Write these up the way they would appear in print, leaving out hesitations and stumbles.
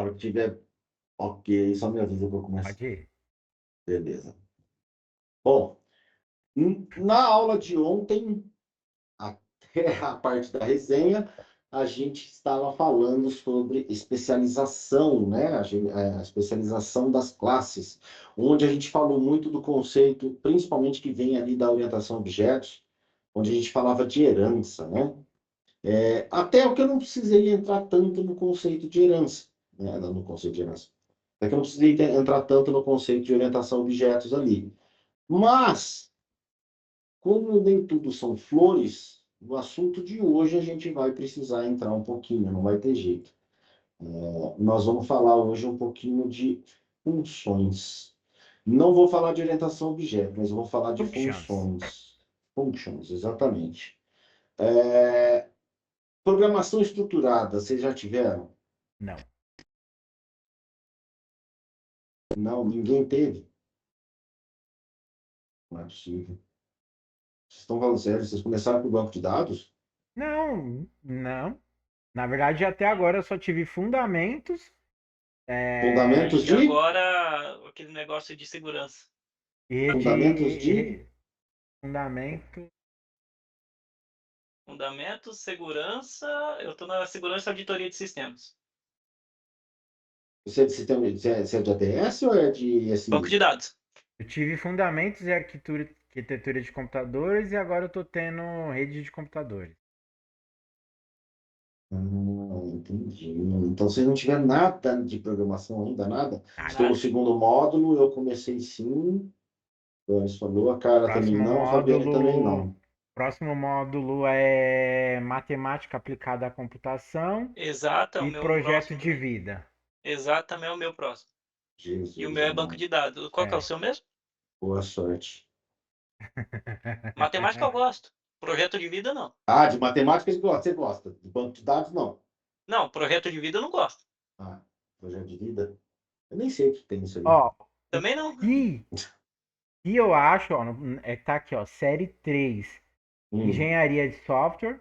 hora que tiver ok, só me avisa que eu começar. Pode ir. Beleza. Bom, na aula de ontem, até a parte da resenha, a gente estava falando sobre especialização, né? A especialização das classes, onde a gente falou muito do conceito, principalmente que vem ali da orientação a objetos, onde a gente falava de herança, né? Até o que eu não precisei entrar tanto no conceito de herança, né? No conceito de herança. Até que eu não precisei entrar tanto no conceito de orientação a objetos ali. Mas, como nem tudo são flores, no assunto de hoje a gente vai precisar entrar um pouquinho, não vai ter jeito. Nós vamos falar hoje um pouquinho de funções. Não vou falar de orientação a objeto, mas eu vou falar de Functions. funções. Functions, exatamente. É, Programação estruturada, vocês já tiveram? Não. Não, ninguém teve. Não é possível. Vocês estão falando sério? Vocês começaram com o banco de dados? Não, não. Na verdade, até agora eu só tive fundamentos Fundamentos E de? agora aquele negócio de segurança. e Fundamentos de? de fundamento. Fundamentos, segurança. Eu estou na segurança e auditoria de sistemas. Você é de sistema, você é de ATS ou é de Banco SI? de dados. Eu tive fundamentos em arquitetura de computadores e agora eu tô tendo rede de computadores. Entendi. Então, vocês não tiveram nada de programação ainda, nada? Estou no Nada. Nada. segundo módulo, eu comecei sim. O Anis falou, a cara também Próximo não, a Fabiane também módulo, não. próximo módulo é matemática aplicada à computação Exato, é o e meu projeto próximo de também. vida. Exato, também é o meu próximo. E o Jesus meu é banco amado, de dados. Qual que é o É. seu mesmo? boa sorte. Matemática eu gosto. Projeto de vida, não. Ah, de matemática você gosta. De banco de dados, não. Não, projeto de vida eu não gosto. Ah, projeto de vida? Eu nem sei o que tem isso aí. Ó, o Também não. que, que eu acho, ó, tá aqui, ó, série 3, Hum, engenharia de software,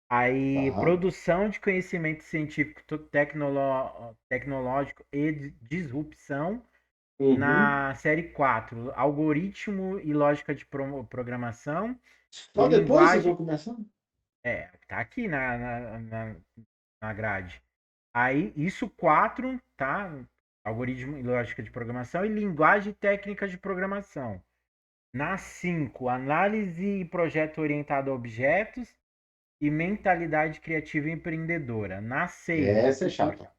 aí tá. produção de conhecimento científico tecnológico e disrupção. Uhum. Na série 4, algoritmo e lógica de programação e Só depois vocês vão linguagem. começar? Tá aqui na grade. Aí, isso 4, tá? Algoritmo e lógica de programação e linguagem técnica de programação. Na 5, análise e projeto orientado a objetos e mentalidade criativa e empreendedora. Na 6, Essa é chata.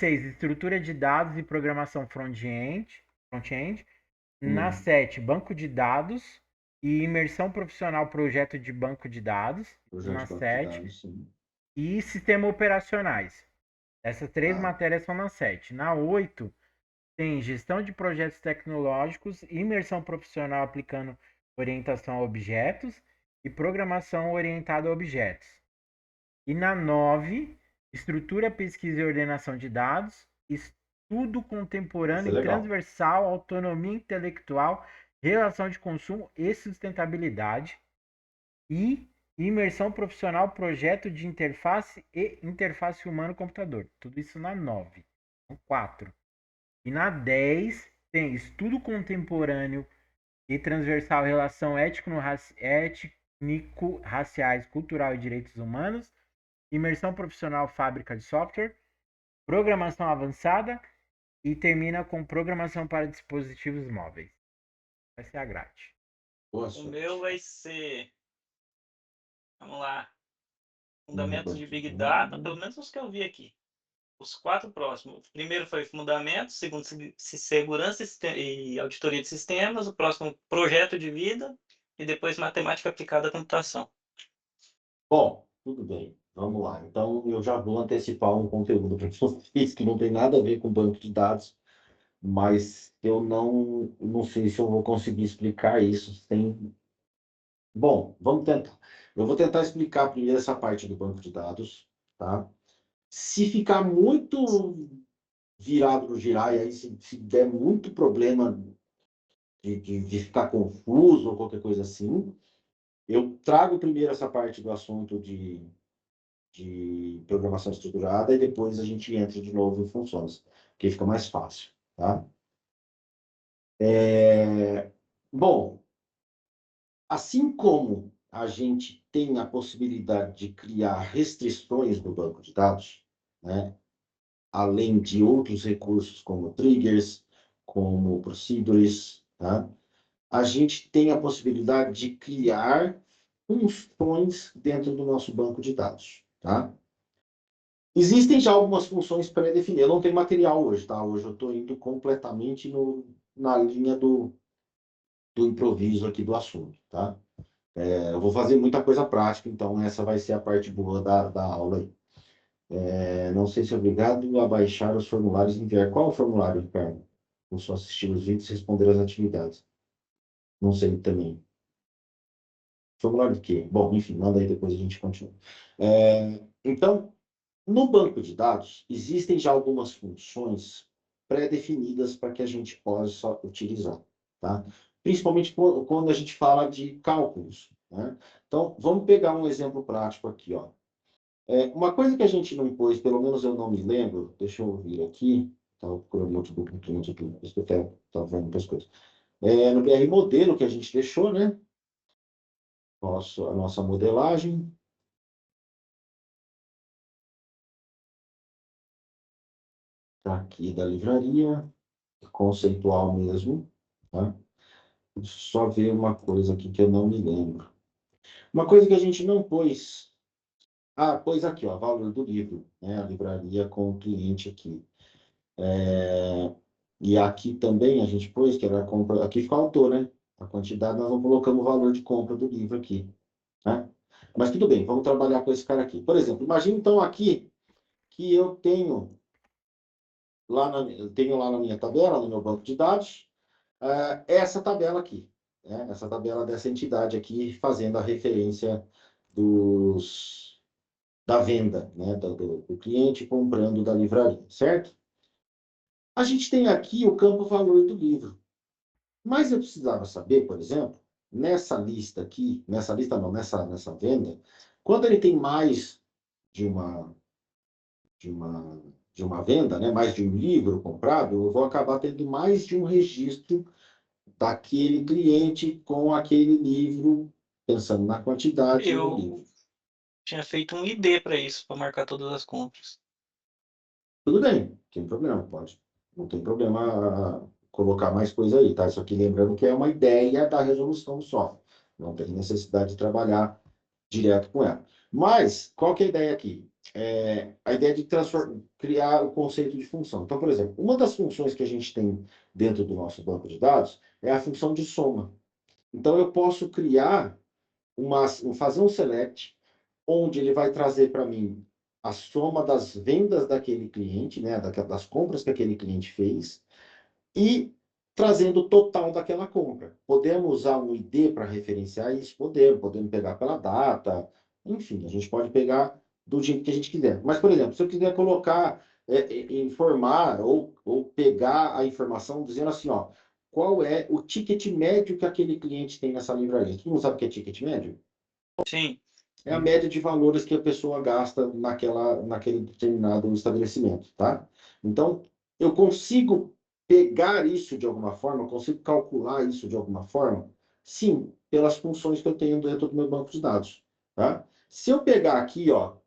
estrutura de dados e programação front-end. Na Hum. 7, banco de dados e imersão profissional projeto de banco de dados. Projeto Na de banco de 7, dados, sim. e sistema operacionais. Essas três Tá. matérias são na 7. Na 8, tem gestão de projetos tecnológicos, imersão profissional aplicando orientação a objetos e programação orientada a objetos. E na 9, estrutura, pesquisa e ordenação de dados, estudo Isso contemporâneo é e legal. transversal, autonomia intelectual, relação de consumo e sustentabilidade. E imersão profissional, projeto de interface e interface humano-computador. Tudo isso na 9. São 4. E na 10 tem estudo contemporâneo e transversal, relação étnico-raciais, cultural e direitos humanos, imersão profissional, fábrica de software, programação avançada e termina com programação para dispositivos móveis. Vai ser a grade. Boa O meu sorte. vai ser. Vamos lá. Não é Fundamentos de banco de Big Data, pelo dados. menos os que eu vi aqui. Os 4 próximos. O primeiro foi fundamentos, segundo segurança e auditoria de sistemas, o próximo projeto de vida e depois matemática aplicada à computação. Bom, tudo bem. Vamos lá. Então, eu já vou antecipar um conteúdo para vocês que não tem nada a ver com banco de dados, mas eu não sei se eu vou conseguir explicar isso sem. Bom, vamos tentar. Eu vou tentar explicar primeiro essa parte do banco de dados, tá? Se ficar muito virado no girar, e aí se der muito problema de ficar confuso ou qualquer coisa assim, eu trago primeiro essa parte do assunto de programação estruturada e depois a gente entra de novo em funções, porque fica mais fácil, tá? Bom, assim como a gente tem a possibilidade de criar restrições no banco de dados, né? Além de outros recursos como triggers, como procedures, tá? A gente tem a possibilidade de criar funções dentro do nosso banco de dados, tá? Existem já algumas funções pré-definidas. Eu não tenho material hoje, tá? Hoje eu estou indo completamente na linha do improviso aqui do assunto, tá? Eu vou fazer muita coisa prática, então essa vai ser a parte boa da aula aí. Não sei se é obrigado a baixar os formulários e enviar. Qual é o formulário, Ricardo? Vou só assistir os vídeos e responder as atividades. Não sei também. Formulário de quê? Bom, enfim, manda aí, depois a gente continua. Então, no banco de dados, existem já algumas funções pré-definidas para que a gente possa utilizar, tá? Principalmente quando a gente fala de cálculos, né? Então, vamos pegar um exemplo prático aqui, ó. Uma coisa que a gente não pôs, pelo menos eu não me lembro, deixa eu vir aqui, estava procurando no notebook, por isso que eu estava vendo outras coisas. No BR modelo que a gente deixou, né? A nossa modelagem. Tá aqui da livraria, conceitual mesmo, tá? Deixa eu só ver uma coisa aqui que eu não me lembro. Uma coisa que a gente não pôs. Ah, pôs aqui, ó, valor do livro, né? A livraria com o cliente aqui. E aqui também a gente pôs que era a compra. Aqui faltou, né? A quantidade, nós não colocamos o valor de compra do livro aqui, né? Mas tudo bem, vamos trabalhar com esse cara aqui. Por exemplo, imagine então aqui que eu tenho lá na minha tabela, no meu banco de dados, essa tabela aqui, né? Essa tabela dessa entidade aqui, fazendo a referência da venda, né? Do cliente comprando da livraria, certo? A gente tem aqui o campo valor do livro. Mas eu precisava saber, por exemplo, nessa lista aqui, nessa lista não, nessa venda, quando ele tem mais de uma, de uma, de uma venda, né? Mais de um livro comprado, eu vou acabar tendo mais de um registro daquele cliente com aquele livro, pensando na quantidade do livro. Eu tinha feito um ID para isso, para marcar todas as compras. Tudo bem, não tem problema, pode. Não tem problema colocar mais coisa aí, tá? Isso aqui lembrando que é uma ideia da resolução do software. Não tem necessidade de trabalhar direto com ela. Mas, qual que é a ideia aqui? A ideia de criar o conceito de função. Então, por exemplo, uma das funções que a gente tem dentro do nosso banco de dados é a função de soma. Então, eu posso criar fazer um select, onde ele vai trazer para mim a soma das vendas daquele cliente, né, das compras que aquele cliente fez, e trazendo o total daquela compra. Podemos usar um ID para referenciar isso? Podemos pegar pela data, enfim, a gente pode pegar do jeito que a gente quiser. Mas, por exemplo, se eu quiser colocar, informar ou pegar a informação dizendo assim, ó, qual é o ticket médio que aquele cliente tem nessa livraria? Todo mundo sabe o que é ticket médio? Sim. É a média de valores que a pessoa gasta naquele determinado estabelecimento, tá? Então, eu consigo pegar isso de alguma forma, consigo calcular isso de alguma forma? Sim, pelas funções que eu tenho dentro do meu banco de dados, tá? Se eu pegar aqui, ó,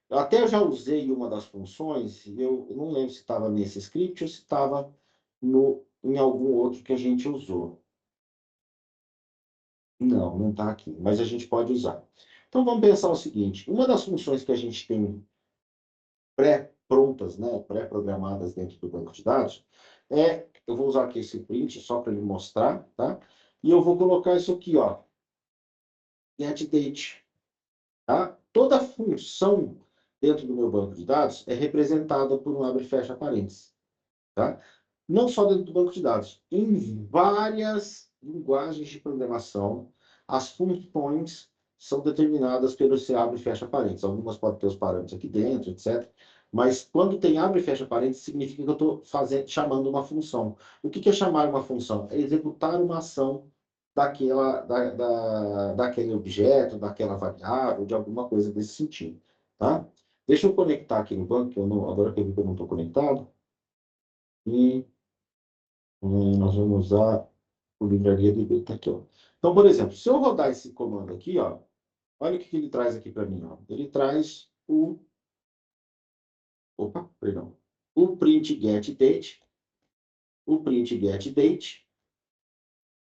eu já usei uma das funções, eu não lembro se estava nesse script ou se estava em algum outro que a gente usou. Não, não está aqui, mas a gente pode usar. Então vamos pensar o seguinte: uma das funções que a gente tem pré-prontas, né, pré-programadas dentro do banco de dados, eu vou usar aqui esse print só para ele mostrar, tá? E eu vou colocar isso aqui, ó, getDate, tá? Toda função dentro do meu banco de dados é representada por um abre e fecha parênteses, tá? Não só dentro do banco de dados, em várias linguagens de programação, as funções são determinadas pelo se abre e fecha parênteses. Algumas podem ter os parâmetros aqui dentro, etc. Mas quando tem abre e fecha parênteses, significa que eu estou chamando uma função. O que é chamar uma função? É executar uma ação daquele objeto, daquela variável, de alguma coisa desse sentido. tá? Deixa eu conectar aqui no banco, que eu não, agora que eu vi que eu não estou conectado. E nós vamos usar o livraria do IB, tá aqui, ó. Então, por exemplo, se eu rodar esse comando aqui, ó, olha o que ele traz aqui para mim, ó. Ele traz o print get date, o print get date,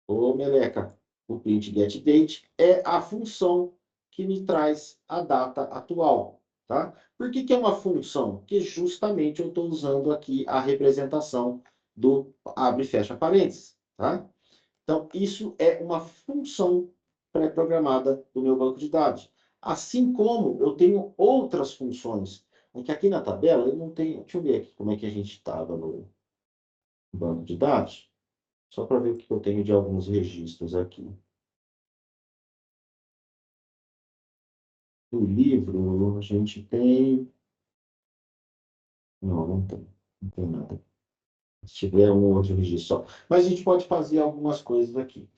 ô meleca, o print get date é a função que me traz a data atual, tá? Por que que é uma função? Porque justamente eu estou usando aqui a representação do abre e fecha parênteses, tá? Então, isso é uma função pré-programada do meu banco de dados. Assim como eu tenho outras funções. É que aqui na tabela eu não tenho. Deixa eu ver aqui como é que a gente estava no banco de dados. Só para ver o que eu tenho de alguns registros aqui. No livro, a gente tem. Não, não tem. Não tem nada. Se tiver um outro registro só. Mas a gente pode fazer algumas coisas aqui.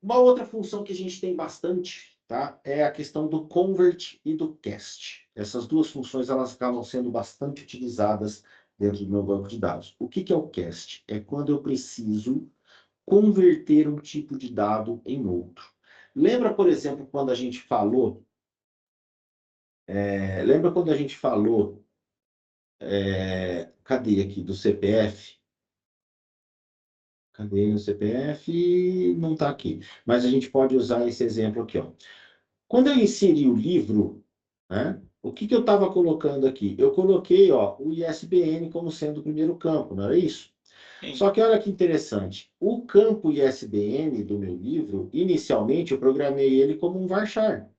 Uma outra função que a gente tem bastante, tá? É a questão do convert e do cast. Essas duas funções elas acabam sendo bastante utilizadas dentro do meu banco de dados. O que que é o cast? É quando eu preciso converter um tipo de dado em outro. Lembra, por exemplo, quando a gente falou? Lembra quando a gente falou? Cadê aqui do CPF? Cadê o CPF? Não está aqui. Mas a gente pode usar esse exemplo aqui, ó. Quando eu inseri o livro, né, o que que eu estava colocando aqui? Eu coloquei, ó, o ISBN como sendo o primeiro campo, não era isso? Sim. Só que olha que interessante. O campo ISBN do meu livro, inicialmente eu programei ele como um varchar.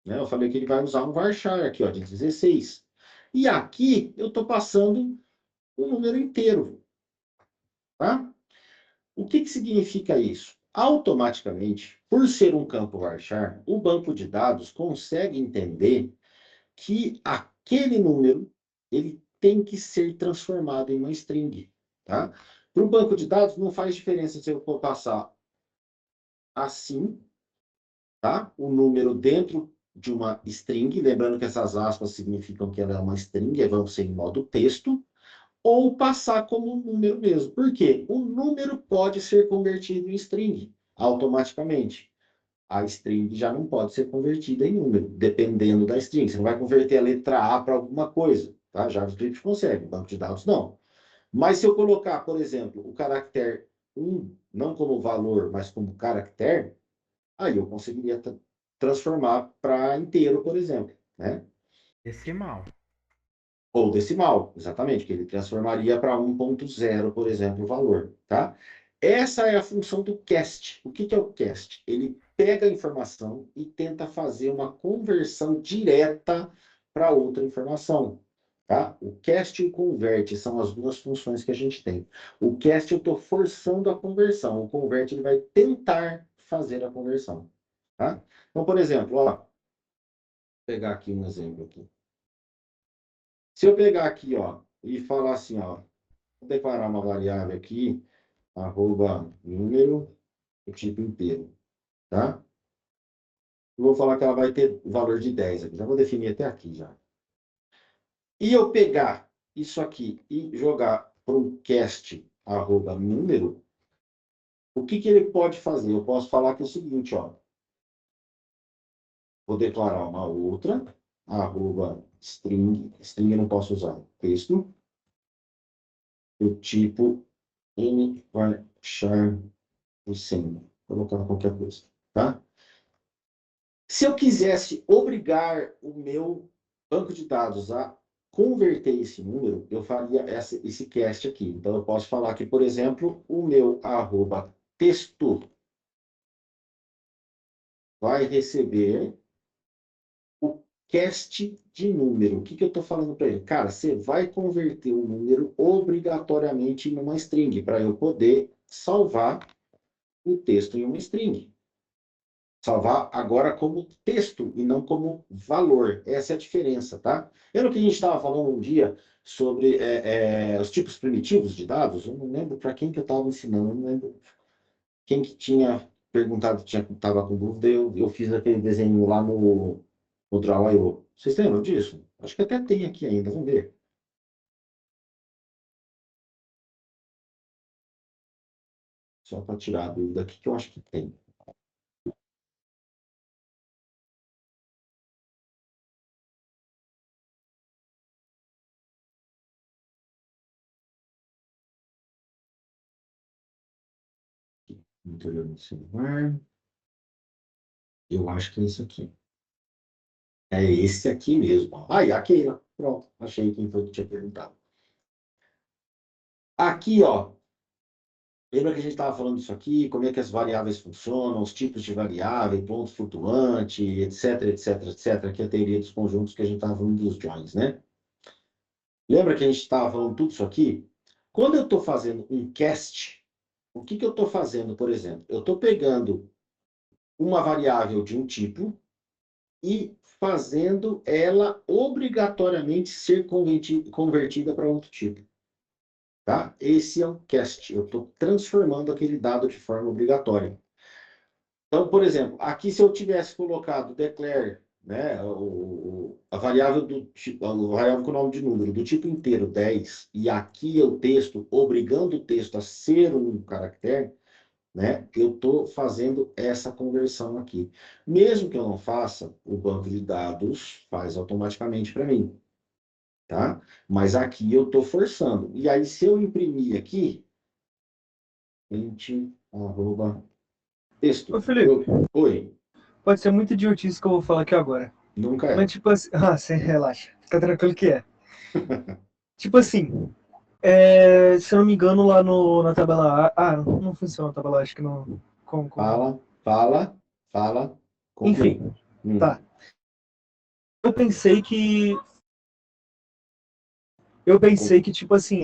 Né? Eu falei que ele vai usar um varchar aqui, ó, de 16. E aqui eu estou passando o número inteiro, tá? O que que significa isso? Automaticamente, por ser um campo varchar, o banco de dados consegue entender que aquele número ele tem que ser transformado em uma string, tá? Para o banco de dados não faz diferença se eu for passar assim, tá? O número dentro de uma string, lembrando que essas aspas significam que ela é uma string, vão ser em modo texto, ou passar como um número mesmo. Por quê? O número pode ser convertido em string automaticamente. A string já não pode ser convertida em número, dependendo da string. Você não vai converter a letra A para alguma coisa, tá? JavaScript consegue, banco de dados não. Mas se eu colocar, por exemplo, o caractere 1, não como valor, mas como caractere, aí eu conseguiria transformar para inteiro, por exemplo, né? Decimal. Ou decimal, exatamente, que ele transformaria para 1.0, por exemplo, o valor, tá? Essa é a função do cast. O que que é o cast? Ele pega a informação e tenta fazer uma conversão direta para outra informação, tá? O cast e o convert são as duas funções que a gente tem. O cast eu estou forçando a conversão, o convert ele vai tentar fazer a conversão, tá? Então, por exemplo, ó, vou pegar aqui um exemplo aqui. Se eu pegar aqui, ó, e falar assim, ó, vou declarar uma variável aqui, arroba número, o tipo inteiro, tá? Eu vou falar que ela vai ter o valor de 10 aqui. Já vou definir até aqui já. E eu pegar isso aqui e jogar para um cast arroba número, o que que ele pode fazer? Eu posso falar que é o seguinte, ó. Vou declarar uma outra, arroba string, string eu não posso usar, texto, o tipo n varchar o sem, colocar qualquer coisa, tá? Se eu quisesse obrigar o meu banco de dados a converter esse número, eu faria esse cast aqui. Então, eu posso falar que, por exemplo, o meu arroba texto vai receber o cast de número. O que que eu estou falando para ele? Cara, você vai converter o número obrigatoriamente em uma string, para eu poder salvar o texto em uma string. Salvar agora como texto e não como valor. Essa é a diferença, tá? Lembra que a gente estava falando um dia sobre os tipos primitivos de dados? Eu não lembro para quem que eu estava ensinando, eu não lembro quem que tinha perguntado, estava com dúvida, eu fiz aquele desenho lá O draw IO. Vocês lembram disso? Acho que até tem aqui ainda, vamos ver. Só para tirar a dúvida aqui, que eu acho que tem. Interior do celular. Eu acho que é isso aqui. É esse aqui mesmo. Aí, aqui, ó. Pronto. Achei quem foi que tinha perguntado. Aqui, ó. Lembra que a gente estava falando disso aqui? Como é que as variáveis funcionam, os tipos de variável, ponto flutuante, etc, etc, etc. Que é a teoria dos conjuntos que a gente estava falando dos joins, né? Lembra que a gente estava falando tudo isso aqui? Quando eu estou fazendo um cast, o que eu estou fazendo, por exemplo? Eu estou pegando uma variável de um tipo e fazendo ela obrigatoriamente ser convertida para outro tipo. Tá? Esse é um cast. Eu estou transformando aquele dado de forma obrigatória. Então, por exemplo, aqui se eu tivesse colocado declare, né, a variável a variável com o nome de número do tipo inteiro 10, e aqui é o texto, obrigando o texto a ser um caractere, né, eu estou fazendo essa conversão aqui. Mesmo que eu não faça, o banco de dados faz automaticamente para mim. Tá? Mas aqui eu estou forçando. E aí, se eu imprimir aqui, texto. Ô, Felipe, Oi, pode ser muito idiotice que eu vou falar aqui agora. nunca Mas é. tipo assim. Ah, você relaxa. Fica tranquilo que é. Tipo assim, se eu não me engano, lá na tabela A. Ah, não funciona a tabela A, acho que não. Como... Fala. Conclui. Enfim, tá. Eu pensei que. Eu pensei que, tipo assim,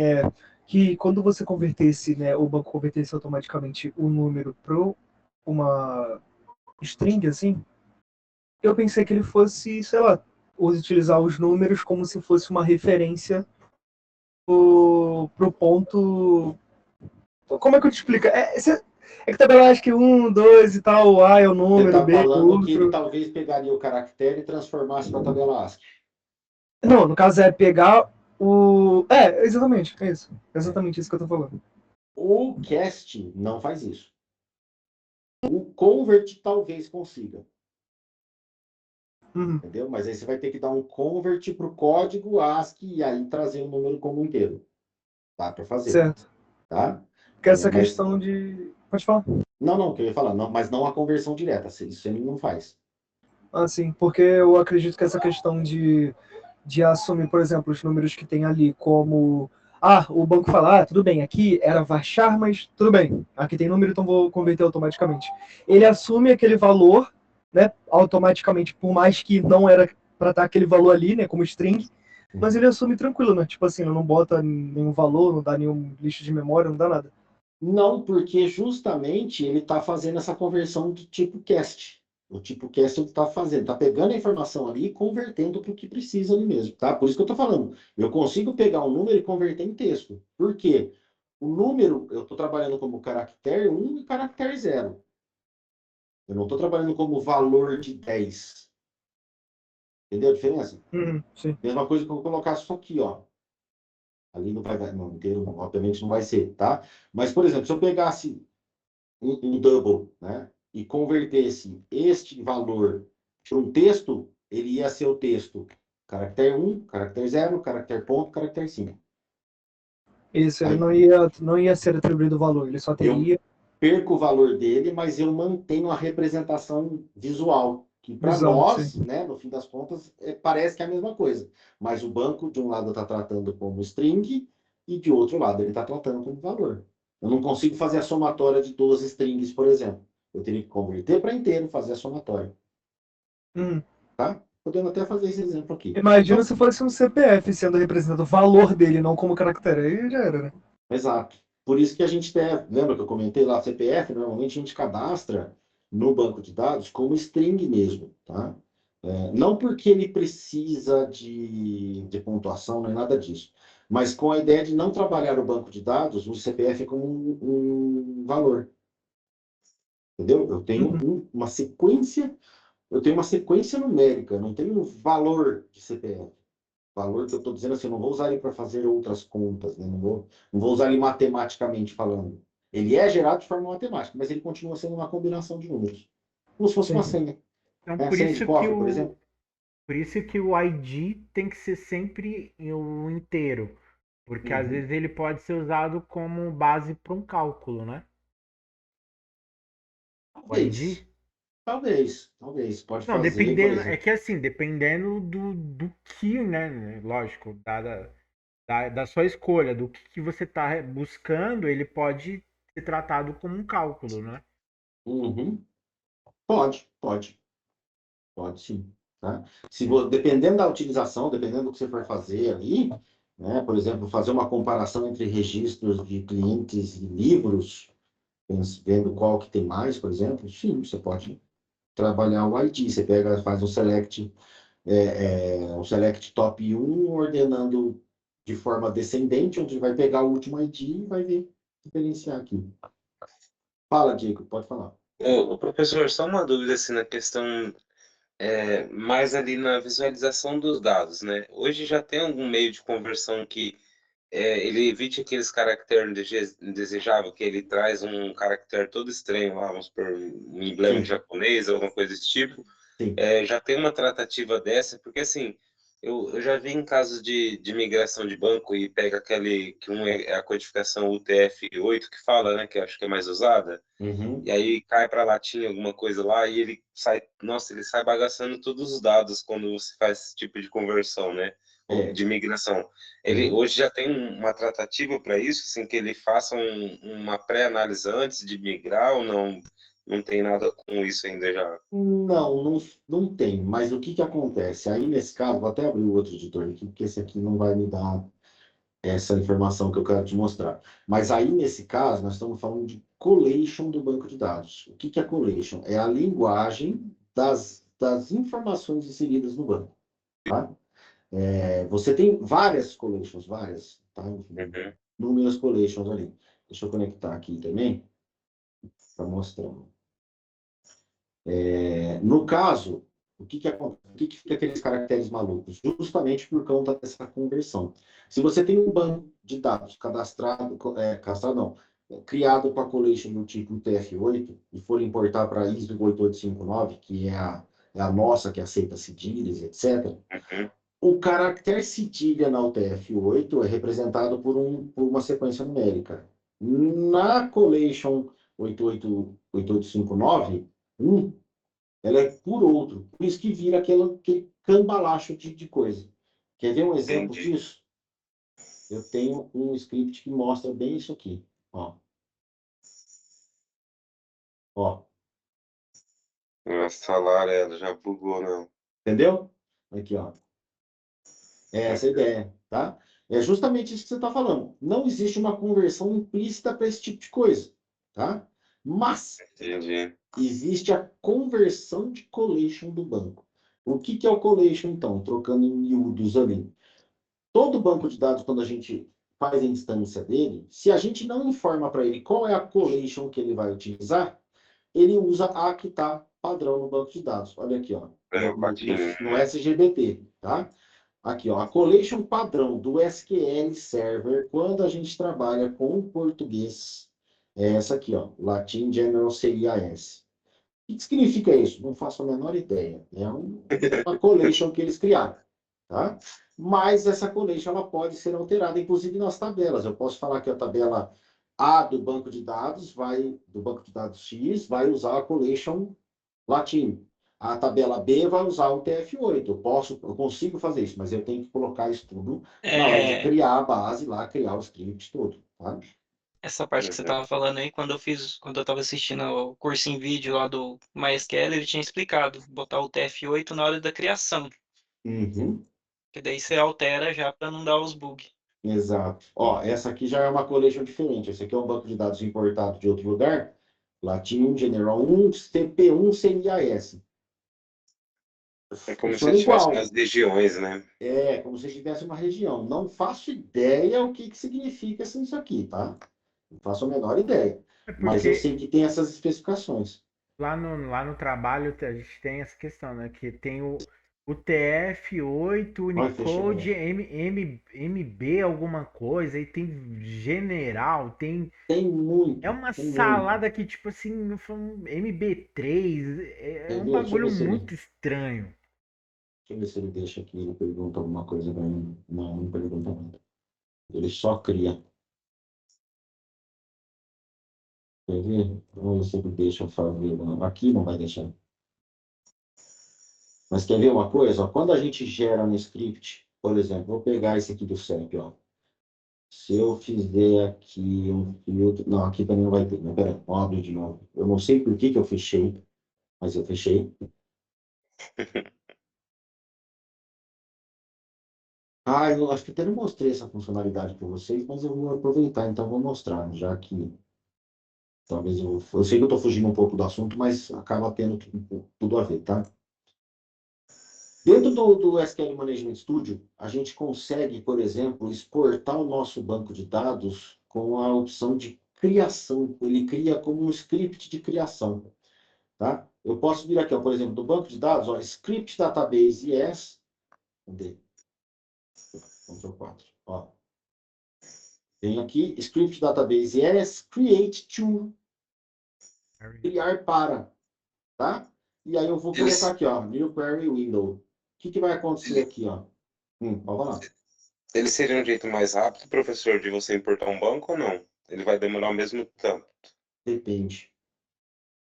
que quando você convertesse, né, o banco convertesse automaticamente o número para uma string, assim, eu pensei que ele fosse, sei lá, utilizar os números como se fosse uma referência pro ponto. Como é que eu te explico? É que também eu acho que 1, 2 e tal, o A é o Você número, está B é o falando que ele outro. talvez pegaria o caractere e transformasse para a tabela ASCII. Não, no caso é pegar o. Exatamente, é isso. Exatamente isso que eu tô falando. O cast não faz isso. O convert talvez consiga. Uhum. Entendeu? Mas aí você vai ter que dar um convert para o código ASCII e aí trazer o número como inteiro. Dá para fazer. Certo. Tá? Porque essa Mas questão de. Pode falar. não, que eu ia falar, não, mas não a conversão direta, isso ele não faz. Ah, sim, porque eu acredito que essa questão de assumir, por exemplo, os números que tem ali como. Ah, o banco fala, tudo bem, aqui era varchar, mas tudo bem, aqui tem número, então vou converter automaticamente. Ele assume aquele valor, né, automaticamente, por mais que não era para estar aquele valor ali, né, como string, mas ele assume tranquilo, né? Tipo assim, não bota nenhum valor, não dá nenhum lixo de memória, não dá nada. Não, porque justamente ele está fazendo essa conversão do tipo cast. O tipo cast ele está fazendo, está pegando a informação ali e convertendo para o que precisa ali mesmo, tá? Por isso que eu estou falando. Eu consigo pegar um número e converter em texto. Por quê? O número, eu estou trabalhando como caractere 1 e caractere 0. Eu não estou trabalhando como valor de 10. Entendeu a diferença? Sim. Mesma coisa que eu vou colocar isso aqui, ó. Ali não vai dar, não, inteiro, obviamente não vai ser, tá? Mas, por exemplo, se eu pegasse um double, né? E convertesse este valor para um texto, ele ia ser o texto caractere 1, caractere 0, caractere ponto, caractere 5. Isso, ele Aí não ia ser atribuído o valor, ele só eu teria perco o valor dele, mas eu mantenho a representação visual, que para visão, sim. nós, né, no fim das contas, parece que é a mesma coisa. Mas o banco, de um lado, está tratando como string e de outro lado, ele está tratando como valor. Eu não consigo fazer a somatória de 12 strings, por exemplo. Eu teria que converter para inteiro, fazer a somatória. Uhum. Tá? Podendo até fazer esse exemplo aqui. Imagina Então, se fosse um CPF sendo representado o valor dele, não como caractere. Aí já era, né? exato. Por isso que a gente até, lembra que eu comentei lá, CPF, normalmente a gente cadastra no banco de dados como string mesmo, tá? Não porque ele precisa de pontuação, nem nada disso, mas com a ideia de não trabalhar o banco de dados, o CPF é como um valor, entendeu? Eu tenho Uhum. uma sequência eu tenho uma sequência numérica, eu não tenho valor de CPF. Valor que eu estou dizendo assim, eu não vou usar ele para fazer outras contas, né? Não vou usar ele matematicamente falando. Ele é gerado de forma matemática, mas ele continua sendo uma combinação de números. Como se fosse uma Sim. senha. Então, É a senha de cofre, por exemplo. por isso que o ID tem que ser sempre o inteiro. Porque às Uhum. vezes ele pode ser usado como base para um cálculo, né? O ID. Talvez. Pode Não, fazer, por dependendo. É exemplo. que assim, dependendo do que, né? Lógico, da sua escolha, do que você está buscando, ele pode ser tratado como um cálculo, né? Uhum. Pode sim. Tá? Dependendo da utilização, dependendo do que você for fazer ali, né? Por exemplo, fazer uma comparação entre registros de clientes e livros, vendo qual que tem mais, por exemplo, sim, você pode trabalhar o ID. Você pega, faz um select top 1, ordenando de forma descendente, onde vai pegar o último ID e vai ver, diferenciar aqui. Fala, Diego, pode falar. Ô, professor, só uma dúvida assim na questão mais ali na visualização dos dados, né? Hoje já tem algum meio de conversão que ele evite aqueles caracteres indesejáveis, que ele traz um caractere todo estranho lá, vamos por um emblema em Sim, japonês, alguma coisa desse tipo. sim. Já tem uma tratativa dessa, porque assim, eu já vi em casos de migração de banco e pega aquele que é a codificação UTF-8 que fala, né, que eu acho que é mais usada. Uhum. E aí cai para latinha alguma coisa lá e ele sai, nossa, ele sai bagaçando todos os dados quando você faz esse tipo de conversão, né? Ou É. de migração. Ele Uhum. hoje já tem uma tratativa para isso, assim, que ele faça uma pré-análise antes de migrar ou não? Não tem nada com isso ainda já. Não tem, mas o que que acontece? Aí, nesse caso, vou até abrir o outro editor aqui, porque esse aqui não vai me dar essa informação que eu quero te mostrar. Mas aí, nesse caso, nós estamos falando de collation do banco de dados. O que que é collation? É a linguagem das informações inseridas no banco, tá? Você tem várias collations, várias, tá? Enfim, Uhum. inúmeras collations ali. Deixa eu conectar aqui também, para mostrar. No caso, o que que fica aqueles caracteres malucos? Justamente por conta dessa conversão. Se você tem um banco de dados cadastrado não, criado com a collection do tipo UTF-8 e for importar para ISO 8859, que é a nossa que aceita cedilhas, etc., Uhum. o caractere cedilha na UTF-8 é representado por uma sequência numérica. Na collection 8859, ela é por outro. Por isso que vira aquele cambalacho de coisa. Quer ver um exemplo Entendi. disso? Eu tenho um script que mostra bem isso aqui. Ó. Ó. Nossa, salário, ela já bugou, não. Entendeu? Aqui, ó. É essa a ideia, tá? É justamente isso que você está falando. Não existe uma conversão implícita para esse tipo de coisa, tá? Mas Entendi. existe a conversão de collation do banco. O que que é o collation, então? Trocando em miúdos ali. Todo banco de dados, quando a gente faz a instância dele, se a gente não informa para ele qual é a collation que ele vai utilizar, ele usa a que está padrão no banco de dados. Olha aqui, ó, É o patinho. no SGBT, tá? Aqui, ó, a collection padrão do SQL Server, quando a gente trabalha com o português, é essa aqui, ó, Latin General CIS. O que significa isso? Não faço a menor ideia. É uma collection que eles criaram, tá? Mas essa collection ela pode ser alterada, inclusive nas tabelas. Eu posso falar que a tabela A do banco de dados X, vai usar a collection latim. A tabela B vai usar o TF8. Eu consigo fazer isso, mas eu tenho que colocar isso tudo na hora de É, criar a base lá, criar o script todo, tá? essa parte que você Uhum. tava falando aí, quando eu tava assistindo o curso em vídeo lá do MySQL, ele tinha explicado, botar o TF8 na hora da criação, Uhum. que daí você altera já para não dar os bugs. Exato. Ó, essa aqui já é uma collection diferente. Esse aqui é um banco de dados importado de outro lugar. Latim General 1, CP1, CIAS. É como se Funciona tivesse nas igual. regiões, né? É como se tivesse uma região. Não faço ideia o que significa isso aqui, tá? Não faço a menor ideia. É Mas eu porque sei que tem essas especificações. lá no trabalho a gente tem essa questão, né? Que tem o TF8, Olha, fechou. Unicode, MB alguma coisa, e tem general, tem. Tem muito. É uma Tem muito. salada que, tipo assim, MB3, é Quer um ver? Deixa eu bagulho ver se ele, muito estranho. deixa eu ver se ele deixa aqui. Ele pergunta alguma coisa pra mim. Não, não pergunta nada. Ele só cria. Quer ver? Vamos ver se ele deixa eu fazer. Não, aqui não vai deixar. Mas quer ver uma coisa? Ó, quando a gente gera um script, por exemplo, vou pegar esse aqui do CEP, ó. Se eu fizer aqui um filtro. Não, aqui também não vai ter. Não, peraí, vamos abrir de novo. Eu não sei por que que eu fechei, mas eu fechei. Ah, eu acho que até não mostrei essa funcionalidade para vocês, mas eu vou aproveitar, então vou mostrar, já que talvez eu sei que eu estou fugindo um pouco do assunto, mas acaba tendo tudo a ver, tá? Dentro do SQL Management Studio, a gente consegue, por exemplo, exportar o nosso banco de dados com a opção de criação. Ele cria como um script de criação, tá? Eu posso vir aqui, ó, por exemplo, do banco de dados, ó, script database yes, cadê? Ctrl 4, ó. Tem aqui, script database yes, create to, criar para, tá? E aí eu vou colocar Eles, aqui, ó, new query window. O que que vai acontecer aqui, ó? Pode lá. ele seria um jeito mais rápido, professor, de você importar um banco ou não? Ele vai demorar o mesmo tempo. Depende.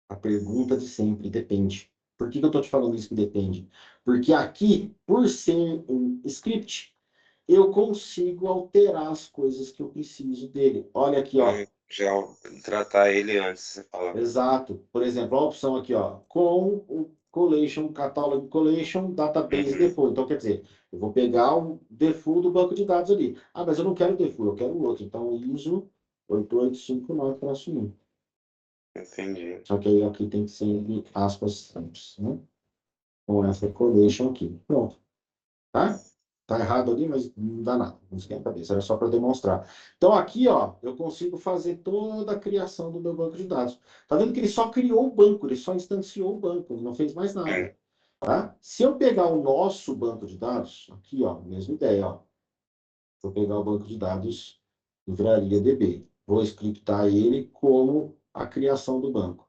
A pergunta de sempre, depende. Por que que eu estou te falando isso que depende? Porque aqui, por ser um script, eu consigo alterar as coisas que eu preciso dele. Olha aqui, ó. Já tratar ele antes, você fala. Exato. Por exemplo, a opção aqui, ó, com o collection, catálogo collection, database default. Então, quer dizer, eu vou pegar o default do banco de dados ali. Ah, mas eu não quero o default, eu quero o outro. Então, ISO 8859-1. Entendi. Só que aí aqui tem que ser entre aspas simples, né? Com essa collection aqui. Pronto. Tá? Tá errado ali, mas não dá nada. Não esquenta a cabeça. Era só para demonstrar. Então, aqui, ó, eu consigo fazer toda a criação do meu banco de dados. Tá vendo que ele só criou o banco, ele só instanciou o banco, ele não fez mais nada. Tá? Se eu pegar o nosso banco de dados, aqui, ó, mesma ideia, ó. Vou pegar o banco de dados Livraria DB. Vou scriptar ele como a criação do banco.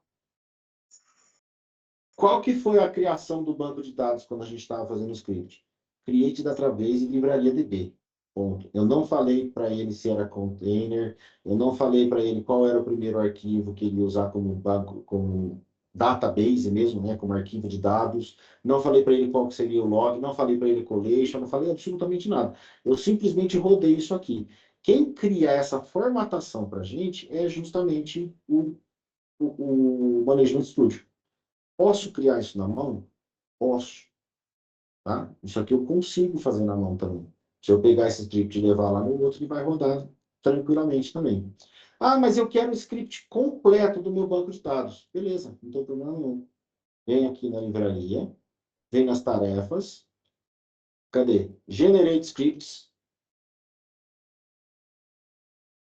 Qual que foi a criação do banco de dados quando a gente estava fazendo o script? Create database livraria DB. Ponto. Eu não falei para ele se era container, eu não falei para ele qual era o primeiro arquivo que ele ia usar como banco, como database mesmo, né, como arquivo de dados. Não falei para ele qual que seria o log, não falei para ele collection, não falei absolutamente nada. Eu simplesmente rodei isso aqui. Quem cria essa formatação para a gente é justamente o Management Studio. Posso criar isso na mão? Posso, tá? Isso aqui eu consigo fazer na mão também. Se eu pegar esse script e levar lá no outro, ele vai rodar tranquilamente também. Ah, mas eu quero o script completo do meu banco de dados. Beleza, não tem problema nenhum. Vem aqui na livraria, vem nas tarefas. Cadê? Generate scripts.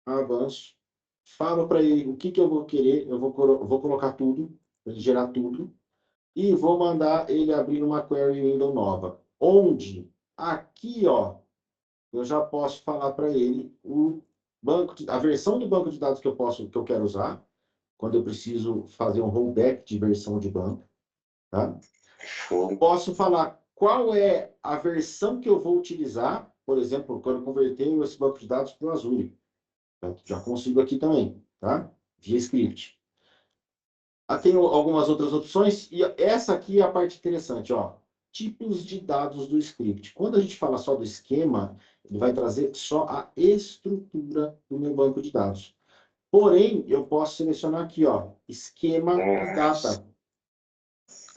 Avanço. Falo para ele o que que eu vou querer. Eu vou colocar tudo, para ele gerar tudo. E vou mandar ele abrir uma query window nova. Onde? Aqui, ó, eu já posso falar para ele a versão do banco de dados que eu quero usar, quando eu preciso fazer um rollback de versão de banco, tá? Show. Posso falar qual é a versão que eu vou utilizar, por exemplo, quando eu converter esse banco de dados para o Azure. Já consigo aqui também, tá? Via script. Tem algumas outras opções, e essa aqui é a parte interessante, ó. Tipos de dados do script. Quando a gente fala só do esquema, ele vai trazer só a estrutura do meu banco de dados. Porém, eu posso selecionar aqui, ó, esquema e data.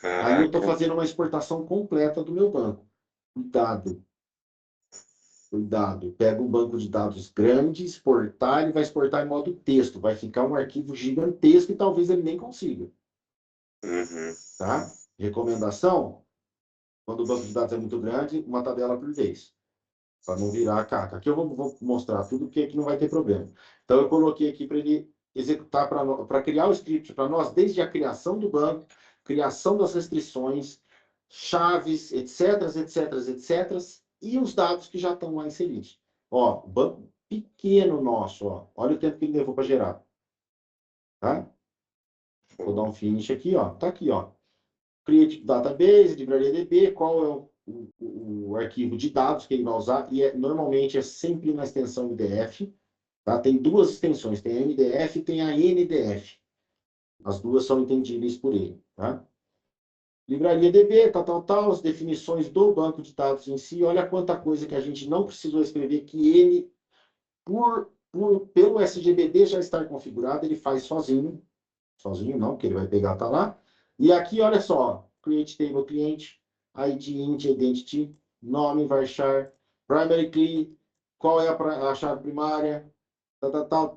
Aí eu estou Caraca. fazendo uma exportação completa do meu banco. Cuidado. Cuidado. Pega um banco de dados grande, exportar, ele vai exportar em modo texto. Vai ficar um arquivo gigantesco e talvez ele nem consiga. Uhum. Tá? Recomendação, quando o banco de dados é muito grande, uma tabela por vez, para não virar a caca. Aqui eu vou mostrar tudo, porque aqui não vai ter problema. Então, eu coloquei aqui para ele executar para criar o script para nós, desde a criação do banco, criação das restrições, chaves, etc, etc, etc, e os dados que já estão lá inseridos. Ó, banco pequeno nosso, ó. Olha o tempo que ele levou para gerar. Tá? Vou dar um finish aqui, ó. Tá aqui, ó. Create database, livraria DB, qual é o arquivo de dados que ele vai usar, e normalmente é sempre na extensão IDF. Tá? Tem duas extensões, tem a MDF e tem a NDF. As duas são entendíveis por ele. Tá? Livraria DB, tal, as definições do banco de dados em si. Olha quanta coisa que a gente não precisou escrever, que ele, pelo SGBD já estar configurado, ele faz sozinho. Sozinho não, porque ele vai pegar, tá lá. E aqui, olha só, create table cliente, ID, int, identity, nome, varchar, primary key, qual é a chave primária,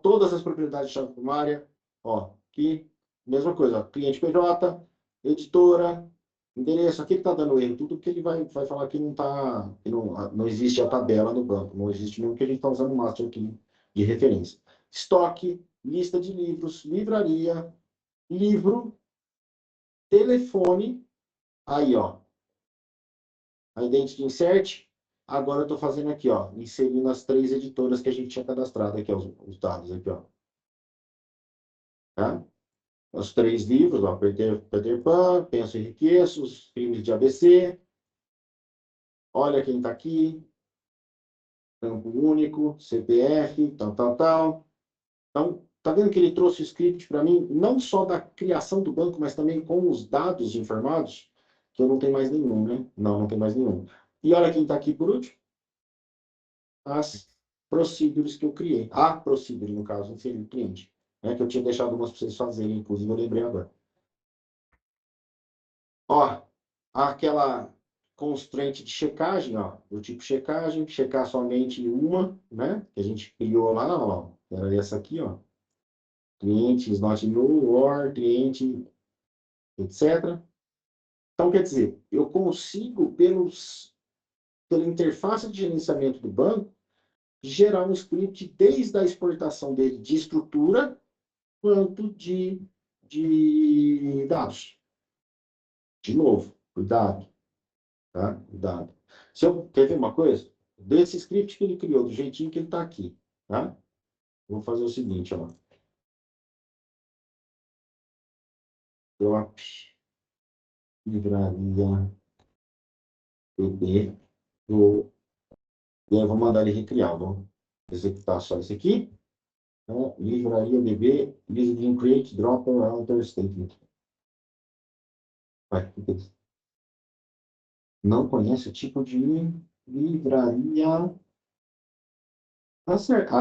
todas as propriedades de chave primária, ó, aqui, mesma coisa, ó, cliente PJ, editora, endereço, aqui ele está dando erro, tudo que ele vai falar que não tá, que não existe a tabela no banco, não existe mesmo que a gente está usando o master aqui de referência. Estoque, lista de livros, livraria, livro, telefone, aí, ó, identity insert, agora eu estou fazendo aqui, ó, inserindo as 3 editoras que a gente tinha cadastrado aqui, ó, os dados aqui, ó. Tá? Os 3 livros, ó, Peter Pan, Penso e Enriqueço, Os Crimes de ABC, olha quem está aqui, campo único, CPF, tal. Então, tá vendo que ele trouxe o script para mim, não só da criação do banco, mas também com os dados informados, que eu não tenho mais nenhum, né? Não tem mais nenhum. E olha quem está aqui por último. As procedures que eu criei. A procedure, no caso, inseri o cliente. Né? Que eu tinha deixado umas para vocês fazerem, inclusive eu lembrei agora. Ó, aquela constraint de checagem, ó, do tipo checagem, checar somente uma, né? Que a gente criou lá, ó. Era essa aqui, ó. Cliente is not null, or cliente, etc. Então, quer dizer, eu consigo, pela interface de gerenciamento do banco, gerar um script desde a exportação dele de estrutura quanto de dados. De novo, cuidado. Tá? Cuidado. Quer ver uma coisa? Desse script que ele criou, do jeitinho que ele está aqui. Tá? Vou fazer o seguinte, ó. Drop livraria PB do... E aí eu vou mandar ele recriar. Vou executar só esse aqui. Né? Livraria DB, listing create, drop alter statement. Vai, o que é isso? Não conhece o tipo de livraria. Tá certo.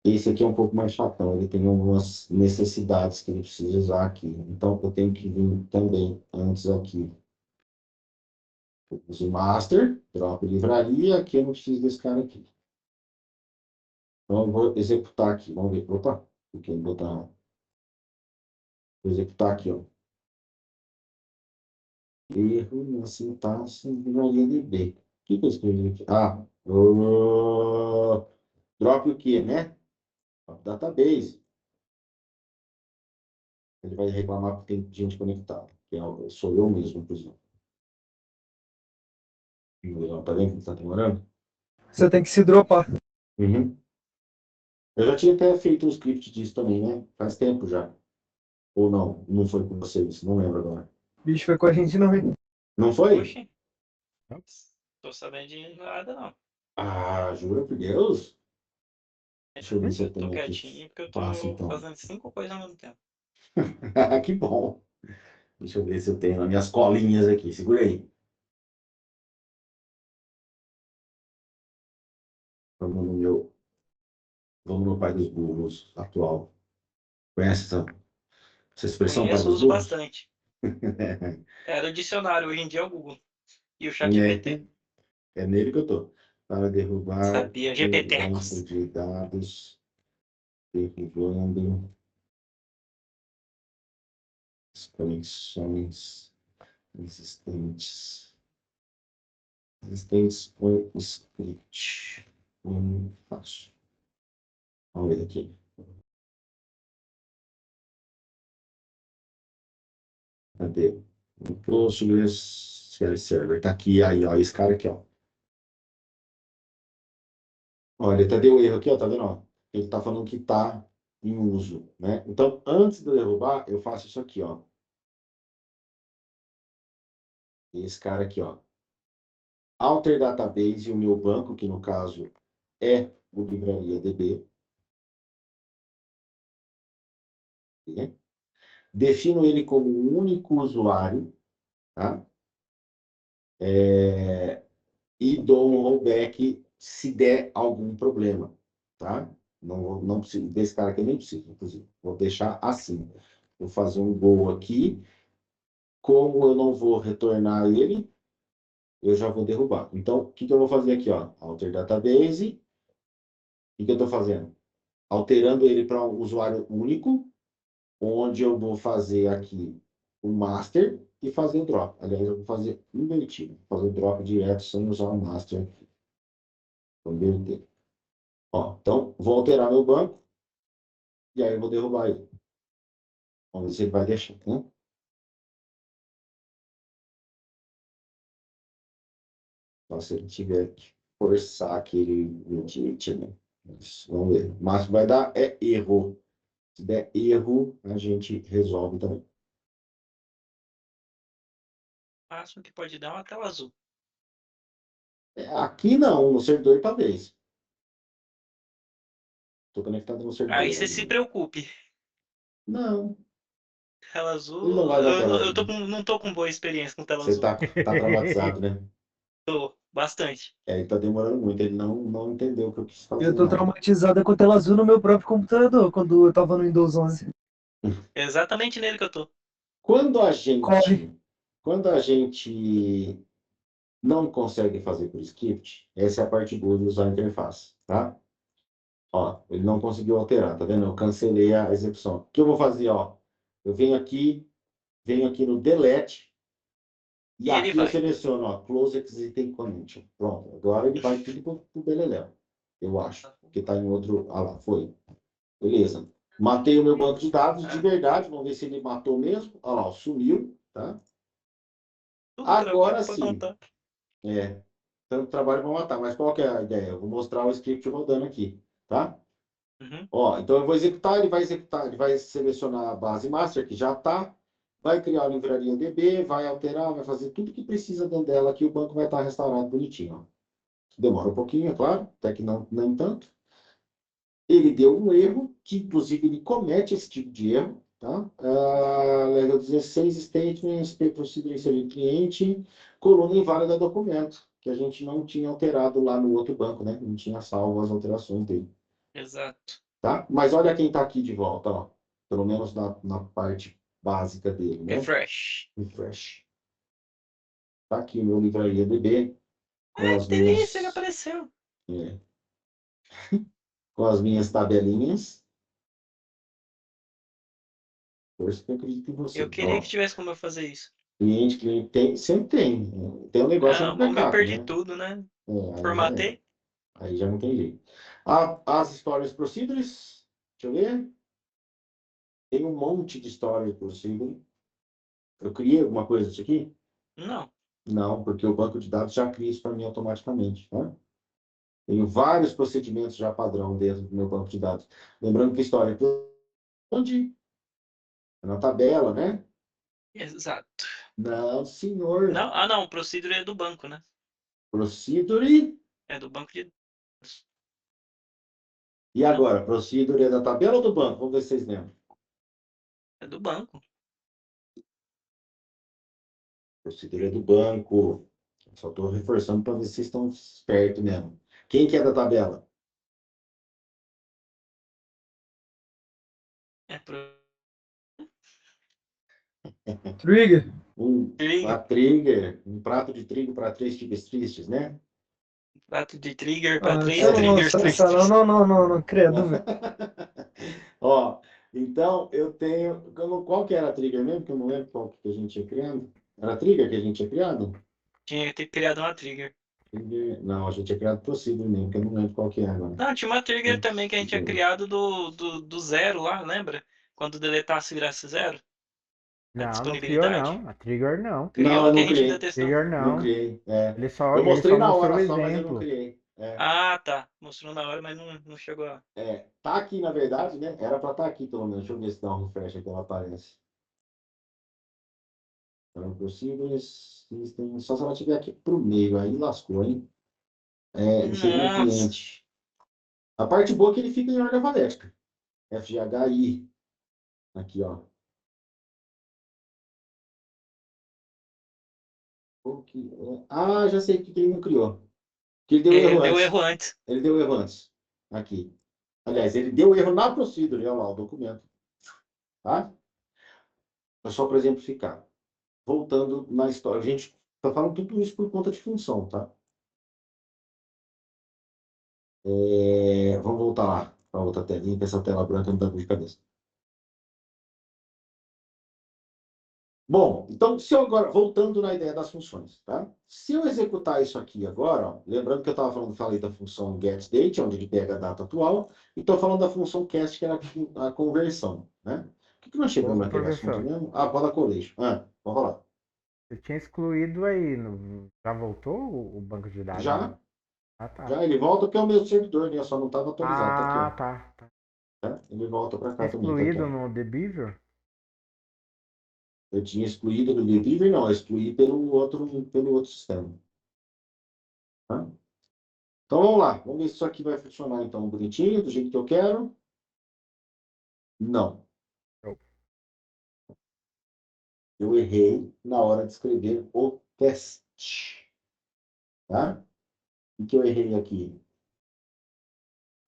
Esse aqui é um pouco mais chatão, ele tem algumas necessidades que ele precisa usar aqui. Então, eu tenho que vir também antes aqui. Use master, drop livraria, aqui eu não preciso desse cara aqui. Então, eu vou executar aqui, vamos ver. Opa, vou botar. Vou executar aqui, ó. Erro na sintaxe livraria DB. O que eu escrevi aqui? Drop o quê, né? Drop database. Ele vai reclamar porque tem gente conectada, sou eu mesmo, inclusive. Tá vendo que está demorando? Você tem que se dropar. Uhum. Eu já tinha até feito um script disso também, né? Faz tempo já. Ou não, não foi com vocês, não lembro agora. Bicho foi com a gente não, hein? Não foi? Oxi, tô sabendo de nada, não. Ah, jura por Deus? Deixa eu ver se eu Eu tô tenho aqui. quietinho porque eu Passa tô então. fazendo 5 coisas ao mesmo tempo. Que bom. Deixa eu ver se eu tenho nas minhas colinhas aqui. Segura aí. Vamos no meu. Vamos no pai dos burros atual. Conhece essa expressão, pai Conheço, dos uso burros? bastante. Era o dicionário, hoje em dia é o Google. E o É, ChatGPT. é nele que eu tô. Para derrubar Sabia, o banco GPTecos. de dados, derrubando as conexões existentes com o script. Fácil. Vamos ver aqui. Cadê? PostgreSQL Server. Tá aqui, aí, ó. Esse cara aqui, ó. Olha, ele até deu erro aqui, ó. Tá vendo, ó? Ele tá falando que tá em uso, né? Então, antes de eu derrubar, eu faço isso aqui, ó. Esse cara aqui, ó. Alter Database, o meu banco, que no caso é o LivrariaDB. Né? Defino ele como um único usuário, tá? E dou um rollback se der algum problema, tá? Não preciso, desse cara aqui nem preciso, inclusive. Vou deixar assim. Vou fazer um go aqui. Como eu não vou retornar ele, eu já vou derrubar. Então, o que eu vou fazer aqui, ó? Alter Database. O que eu estou fazendo? Alterando ele para um usuário único, onde eu vou fazer aqui o master e fazer o drop. Aliás, eu vou fazer invertido. Vou fazer o drop direto sem usar o master aqui. Converter. Ó, então, vou alterar meu banco e aí eu vou derrubar ele. Vamos ver se ele vai deixar, né? Só se ele tiver que forçar aquele edit, né? Vamos ver. O máximo que vai dar é erro. Se der erro, a gente resolve também. O máximo que pode dar é uma tela azul. Aqui não, no servidor talvez. Estou conectado no servidor. Aí você se preocupe. Não, Tela ele azul. não vai dar tela Eu azul. não tô com boa experiência com tela Você azul. tá traumatizado, né? Tô, bastante. É, ele tá demorando muito, ele não entendeu o que eu quis fazer, Eu tô não. traumatizada com tela azul no meu próprio computador, quando eu tava no Windows 11. É exatamente nele que eu tô. Quando a Corre. gente, quando a gente não consegue fazer por script, essa é a parte boa de usar a interface, tá? Ó, ele não conseguiu alterar, tá vendo? Eu cancelei a execução. O que eu vou fazer, ó? Eu venho aqui no delete, e E ele aqui eu vai. seleciono, ó, close existing connection. Pronto, agora ele vai tudo pro beleléu, eu acho. Porque tá em outro... Ah lá, foi. Beleza. Matei o meu banco de dados de verdade, vamos ver se ele matou mesmo. Olha lá, ó, sumiu, tá? Tudo Agora trabalho pra sim. contar. É, tanto trabalho para matar, mas qual que é a ideia? Eu vou mostrar o script rodando aqui, tá? Uhum. Ó, então eu vou executar, ele vai selecionar a base master, que já está, vai criar a livraria DB, vai alterar, vai fazer tudo que precisa dentro dela aqui, o banco vai estar restaurado bonitinho. Ó. Demora um pouquinho, é claro, até que não, nem tanto. Ele deu um erro, que inclusive ele comete esse tipo de erro, tá? Level 16, statements, procedure inserir cliente, coluna inválida documento, que a gente não tinha alterado lá no outro banco, né? Não tinha salvo as alterações dele. Exato. Tá? Mas olha quem está aqui de volta, ó. Pelo menos na parte básica dele, né? Refresh. Refresh. Tá aqui o meu livraria DB com Ai, as que delícia, ele minhas, apareceu. é, com as minhas tabelinhas. Por isso que eu acredito em você. Eu queria que Ó, tivesse como eu fazer isso. cliente tem, sempre tem. Tem um negócio Ah, no mas eu backup, perdi né? tudo, né? É, Formatei. aí já não tem jeito. As histórias procedures, deixa eu ver. Tem um monte de histórias procedure. Eu criei alguma coisa disso aqui? Não. Não, porque o banco de dados já cria isso para mim automaticamente. Tá? Tenho vários procedimentos já padrão dentro do meu banco de dados. Lembrando que a história onde? Na tabela, né? Exato. Não, senhor. Não? Ah, não. O Procedure é do banco, né? Procedure. É do banco de dados. E agora? Procedure é da tabela ou do banco? Vamos ver se vocês lembram. É do banco. Procedure é do banco. Só estou reforçando para ver se vocês estão espertos mesmo. Quem que é da tabela? É pro... Trigger. A trigger, um prato de trigo para três tigres tristes, né? Prato de trigger para Ah, três essa não, triggers essa tristes. não, credo, velho. Ó, então eu tenho. Qual que era a trigger mesmo? Que eu não lembro qual que a gente tinha criado. Era a trigger que a gente tinha criado? Tinha que ter criado uma trigger. Não, a gente tinha criado Procedure mesmo, que eu não lembro qual que é agora. Não, tinha uma trigger também que a gente tinha criado do zero lá, lembra? Quando deletasse virasse zero. A Não criou disponibilidade. não. A Trigger não. Não, Criou eu que a não gente ainda criei. testou. Trigger Não não. criei. É. Ele Eu mostrei só na mostrou hora o só, mas eu não exemplo. criei. É. Ah, tá. Mostrou na hora, mas não chegou a. Tá aqui, na verdade, né? Era pra estar aqui, pelo menos. Deixa eu ver se dá um refresh aqui, ela aparece. Então, possíveis, só se ela estiver aqui pro meio, aí lascou, hein? Segundo Nossa. cliente. A parte boa é que ele fica em ordem alfabética. FGHI. Aqui, ó. Já sei o que ele não criou. Que ele deu Ele erro deu antes. erro antes. Ele deu erro antes. Aqui. Aliás, ele deu erro na procedure, olha lá o documento. Tá? É só para exemplificar. Voltando na história. A gente está falando tudo isso por conta de função, tá? Vamos voltar lá para outra telinha, que essa tela branca não dá dor de cabeça. Bom, então, se eu agora, voltando na ideia das funções, tá? Se eu executar isso aqui agora, ó, lembrando que eu falei da função getDate, onde ele pega a data atual, e estou falando da função cast, que era a conversão, né? O que nós chegamos Ô, naquele assunto professor, mesmo? Bola colation. Vamos falar. você tinha excluído aí. Já voltou o banco de dados? Já, Ah, tá. já ele volta porque é o mesmo servidor, né? Só não estava atualizado, tá aqui, ó. Tá. Tá? Ele volta para Tinha cá também, tá aqui, excluído ó. no The Beaver? Eu tinha excluído do Beaver, não, eu excluí pelo outro sistema. Tá? Então vamos lá, vamos ver se isso aqui vai funcionar então bonitinho, do jeito que eu quero. Não. Show. Eu errei na hora de escrever o teste. Tá? O que eu errei aqui?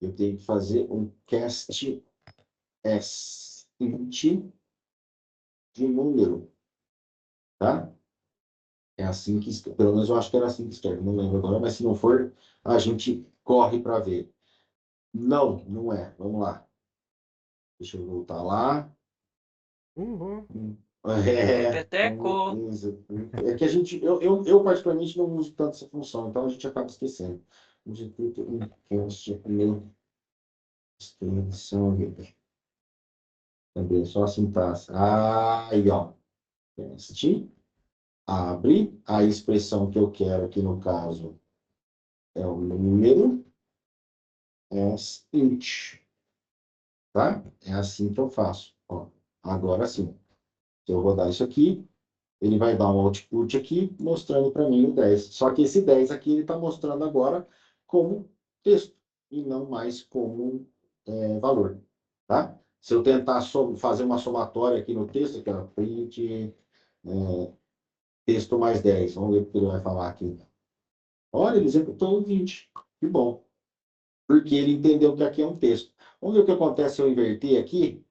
Eu tenho que fazer um cast int de número. Tá? É assim que, pelo menos eu acho que era assim que escreve, não lembro agora, mas se não for, a gente corre para ver. Não, não é. Vamos lá. Deixa eu voltar lá. Uhul. Peteco. Isso. É que a gente, eu particularmente não uso tanto essa função, então a gente acaba esquecendo. Extensão aqui. Também só a sintaxe. Aí, ó. Teste. Abre. A expressão que eu quero aqui no caso é o número. Int. Tá? É assim que eu faço. Ó, agora sim. Se eu rodar isso aqui, ele vai dar um output aqui, mostrando para mim o 10. Só que esse 10 aqui, ele está mostrando agora como texto, e não mais como valor. Tá? Se eu tentar fazer uma somatória aqui no texto, aqui, ó, print texto mais 10. Vamos ver o que ele vai falar aqui. Olha, ele executou o 20. Que bom. Porque ele entendeu que aqui é um texto. Vamos ver o que acontece se eu inverter aqui.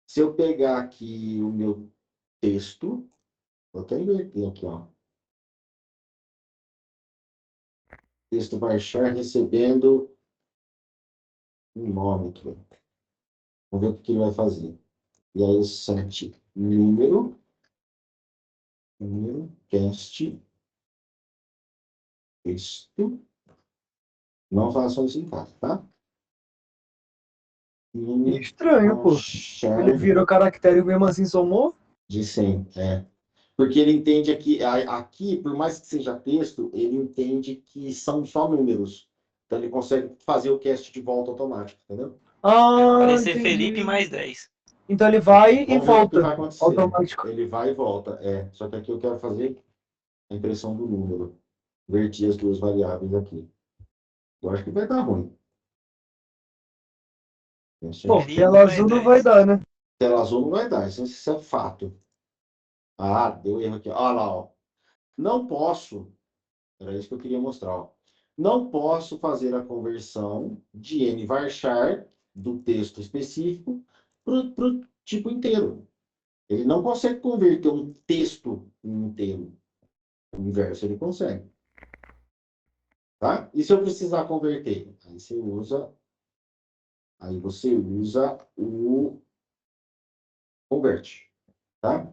Se eu pegar aqui o meu texto, vou até inverter aqui, ó. Texto baixar recebendo um nome aqui. Vamos ver o que ele vai fazer. E aí, 7, número, cast, texto. Não façam isso em casa, tá? Estranho, pô. Ele virou caractere e mesmo assim somou? De 100, Porque ele entende aqui, por mais que seja texto, ele entende que são só números. Então ele consegue fazer o cast de volta automático, entendeu? Vai Ah, aparecer Felipe entendi. mais 10. Então ele vai e Vamos ver o que vai volta. acontecer. Automático. Ele vai e volta. Só que aqui eu quero fazer a impressão do número. Invertir as duas variáveis aqui. Eu acho que vai dar ruim. Bom, Felipe tela mais azul não vai 10. dar, né? Tela azul não vai dar, isso é fato. Deu erro aqui. Olha lá, ó. Não posso, era isso que eu queria mostrar, ó. Não posso fazer a conversão de nvarchar do texto específico para o tipo inteiro. Ele não consegue converter um texto inteiro. O inverso ele consegue. Tá? E se eu precisar converter? Aí você usa o convert. Tá?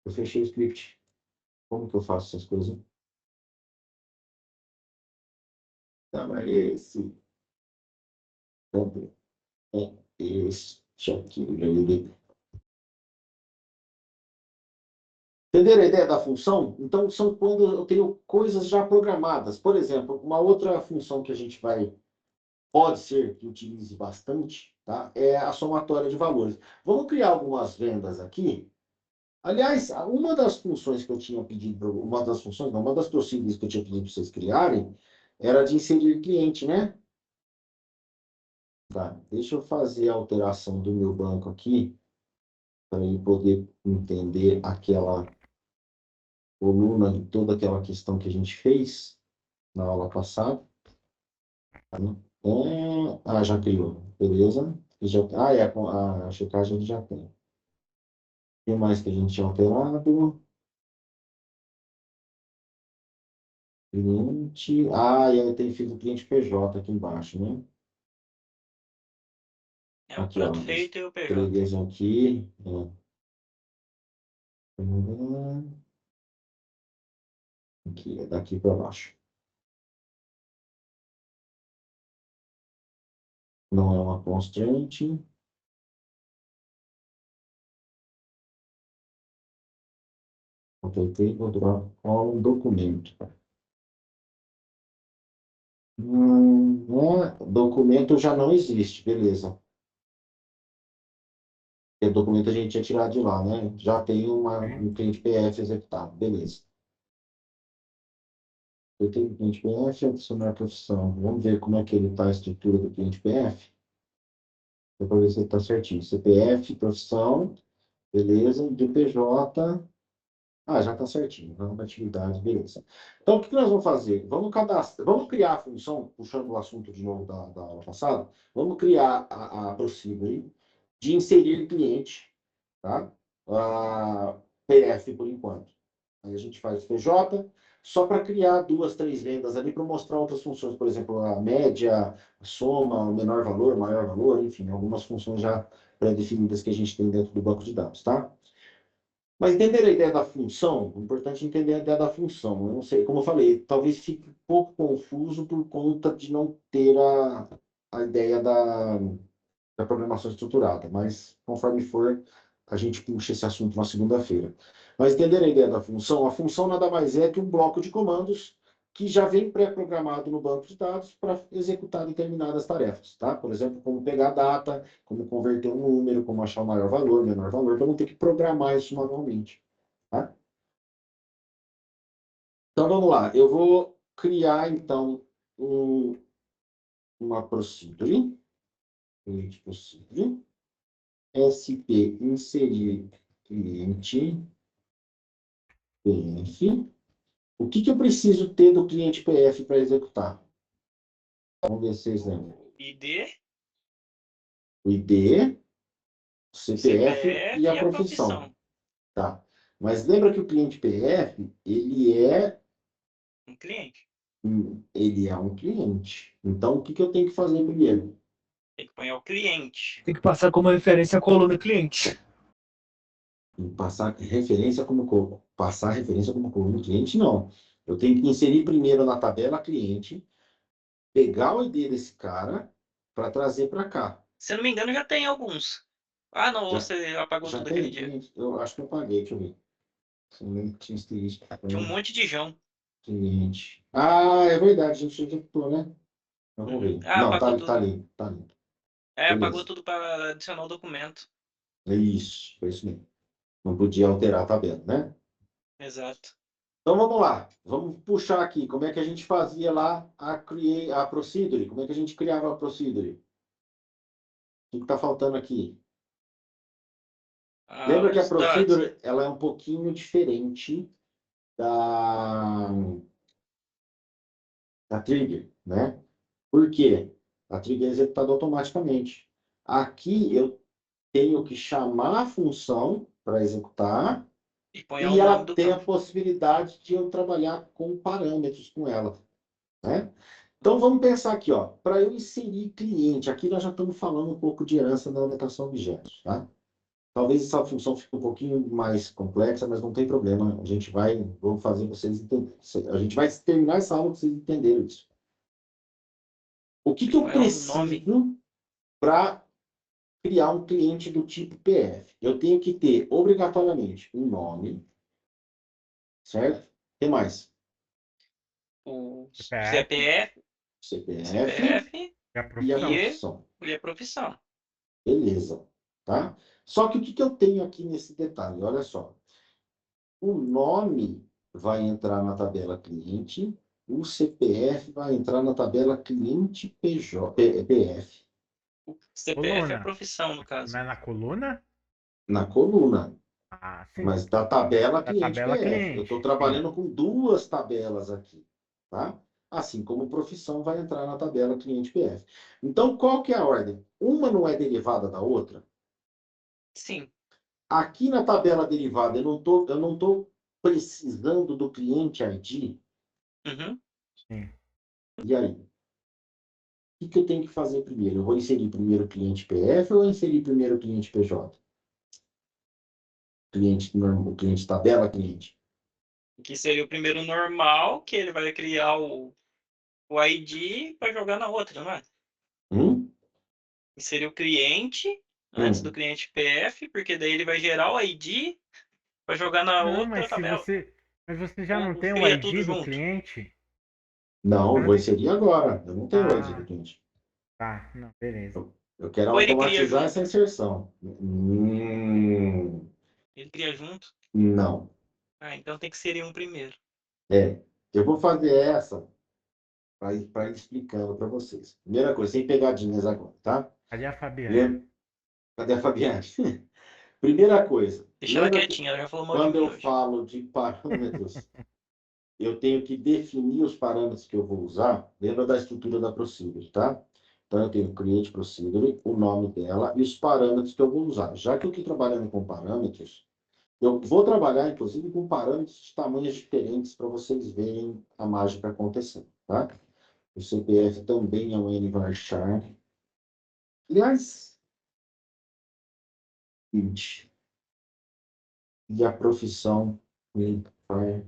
Eu fechei o script. Como que eu faço essas coisas? Não, mas esse. Cadê? É esse aqui. Entenderam a ideia da função? Então, são quando eu tenho coisas já programadas. Por exemplo, uma outra função que a gente pode ser que utilize bastante, tá? É a somatória de valores. Vamos criar algumas vendas aqui. Aliás, uma das funções que eu tinha pedido, uma das funções, não, uma das possíveis que eu tinha pedido para vocês criarem, era de inserir cliente, né? Tá, deixa eu fazer a alteração do meu banco aqui, para ele poder entender aquela coluna de toda aquela questão que a gente fez na aula passada. Já criou, beleza? A checagem a gente já tem. O que mais que a gente tinha alterado? Cliente. E aí tem feito o cliente PJ aqui embaixo, né? É o Aqui, ó. prato feito e o PJ. Três aqui. Aqui, é daqui para baixo. Não é uma constraint. Apertei, vou dar um documento. Documento já não existe, beleza. O documento a gente ia tirar de lá, né? Já tem um cliente PF executado, beleza. Eu tenho cliente PF, adicionar profissão. Vamos ver como é que ele está a estrutura do cliente PF. Para ver se ele está certinho. CPF, profissão, beleza. De PJ. Já está certinho. Vamos para atividade, beleza. Então, o que nós vamos fazer? Vamos criar a função, puxando o assunto de novo da aula passada, vamos criar a Procedure de inserir cliente, tá? PF por enquanto. Aí a gente faz PJ, só para criar 2, 3 vendas ali para mostrar outras funções, por exemplo, a média, a soma, o menor valor, maior valor, enfim, algumas funções já pré-definidas que a gente tem dentro do banco de dados, tá? Mas entender a ideia da função, é importante entender a ideia da função. Eu não sei, como eu falei, talvez fique um pouco confuso por conta de não ter a ideia da programação estruturada, mas conforme for, a gente puxa esse assunto na segunda-feira. Mas entender a ideia da função, a função nada mais é que um bloco de comandos que já vem pré-programado no banco de dados para executar determinadas tarefas, tá? Por exemplo, como pegar data, como converter um número, como achar o maior valor, menor valor, para não ter que programar isso manualmente, tá? Então, vamos lá. Eu vou criar, então, uma procedure, SP inserir cliente PF. O que eu preciso ter do cliente PF para executar? Vamos ver se vocês lembram. ID, O ID, o CPF e a a profissão. Tá. Mas lembra que o cliente PF, ele é Um cliente. um cliente. Então, o que eu tenho que fazer primeiro? Tem que pôr o cliente. Tem que passar como referência a coluna cliente. Passar referência como coluna cliente, não. Eu tenho que inserir primeiro na tabela cliente, pegar o ID desse cara para trazer para cá. Se eu não me engano, já tem alguns. Ah, não, Já, você apagou já tudo tem aquele dia. cliente? Eu acho que eu paguei, deixa eu ver. Tinha um monte de João. Cliente. É verdade, a gente executou, né? Vamos ver. Ah, Não, apagou tá tudo. ali, tá ali. Apagou Beleza. tudo para adicionar o documento. É isso, foi isso mesmo. Não podia alterar a tabela, né? Exato. Então vamos lá, vamos puxar aqui. Como é que a gente fazia lá a Procedure? Como é que a gente criava a Procedure? O que está faltando aqui? Lembra que a Os dados. Procedure ela é um pouquinho diferente da Trigger, né? Por quê? A Trigger é executada automaticamente. Aqui eu tenho que chamar a função para executar E põe o e nome ela do tem a campo. possibilidade de eu trabalhar com parâmetros com ela, né? Então vamos pensar aqui, ó, para eu inserir cliente, aqui nós já estamos falando um pouco de herança na orientação a objetos, tá? Talvez essa função fique um pouquinho mais complexa, mas não tem problema. Vamos fazer vocês entenderem. A gente vai terminar essa aula para vocês entenderem isso. O que eu Qual é o nome? preciso para criar um cliente do tipo PF? Eu tenho que ter, obrigatoriamente, um nome, certo? O que mais? O CPF CPF, CPF CPF e a e a profissão. e, profissão. e a profissão. Beleza, tá? Só que o que eu tenho aqui nesse detalhe? Olha só. O nome vai entrar na tabela cliente, o CPF vai entrar na tabela cliente PF, O CPF é a Coluna. profissão, no caso. Não é na coluna? na coluna, Ah, sim. mas da tabela Da cliente tabela PF. Eu cliente. estou Sim. trabalhando com duas tabelas aqui, tá? Assim como profissão vai entrar na tabela cliente PF. Então, qual que é a ordem? Uma não é derivada da outra? Sim. Aqui na tabela derivada, eu não tô precisando do cliente ID. Uhum. Sim. E aí? O que eu tenho que fazer primeiro? Eu vou inserir primeiro o cliente PF ou inserir primeiro o cliente PJ? Cliente normal, cliente tabela, cliente. Que seria o primeiro normal, que ele vai criar o ID para jogar na outra, não é? Hum? E seria o cliente, antes do Hum. cliente PF, porque daí ele vai gerar o ID para jogar na Não, outra mas se tabela. você. Mas você já não Ou tem o cria tudo ID do junto. cliente? Não, Você eu não vou tem- inserir agora. Eu não tenho o ID do Ah, cliente. tá. Não, beleza. Eu quero Ou ele cria automatizar essa junto. inserção. Ele cria junto. Não. Ah, então tem que ser um primeiro. É. Eu vou fazer essa para ir explicando para vocês. Primeira coisa, sem pegadinhas agora, tá? Cadê a Fabiane? Lembra? Cadê a Fabiane? Primeira coisa, Deixa ela lembra que quietinha, ela já falou mal de quando mim eu hoje. falo de parâmetros, eu tenho que definir os parâmetros que eu vou usar. Lembra da estrutura da procedure, tá? Então, eu tenho create procedure, o nome dela e os parâmetros que eu vou usar. Já que eu estou trabalhando com parâmetros, eu vou trabalhar, inclusive, com parâmetros de tamanhos diferentes para vocês verem a mágica acontecendo, tá? O CPF também é um N-varchar. Aliás, 20. E a profissão N-varchar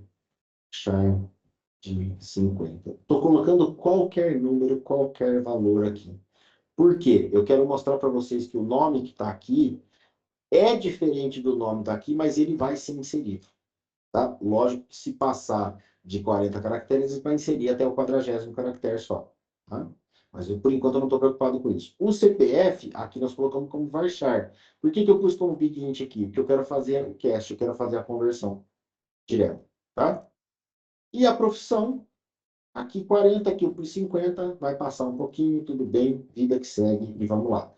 de 50. Estou colocando qualquer número, qualquer valor aqui. Por quê? Eu quero mostrar para vocês que o nome que está aqui é diferente do nome que está aqui, mas ele vai ser inserido. Tá? Lógico que se passar de 40 caracteres, ele vai inserir até o 40º caractere só. Tá? Mas por enquanto eu não estou preocupado com isso. O CPF, aqui nós colocamos como varchar. Por que eu pus como pedinte aqui? Porque eu quero fazer o cast, eu quero fazer a conversão direta. Tá? E a profissão, aqui 40, aqui eu pus 50, vai passar um pouquinho, tudo bem, vida que segue e vamos lá.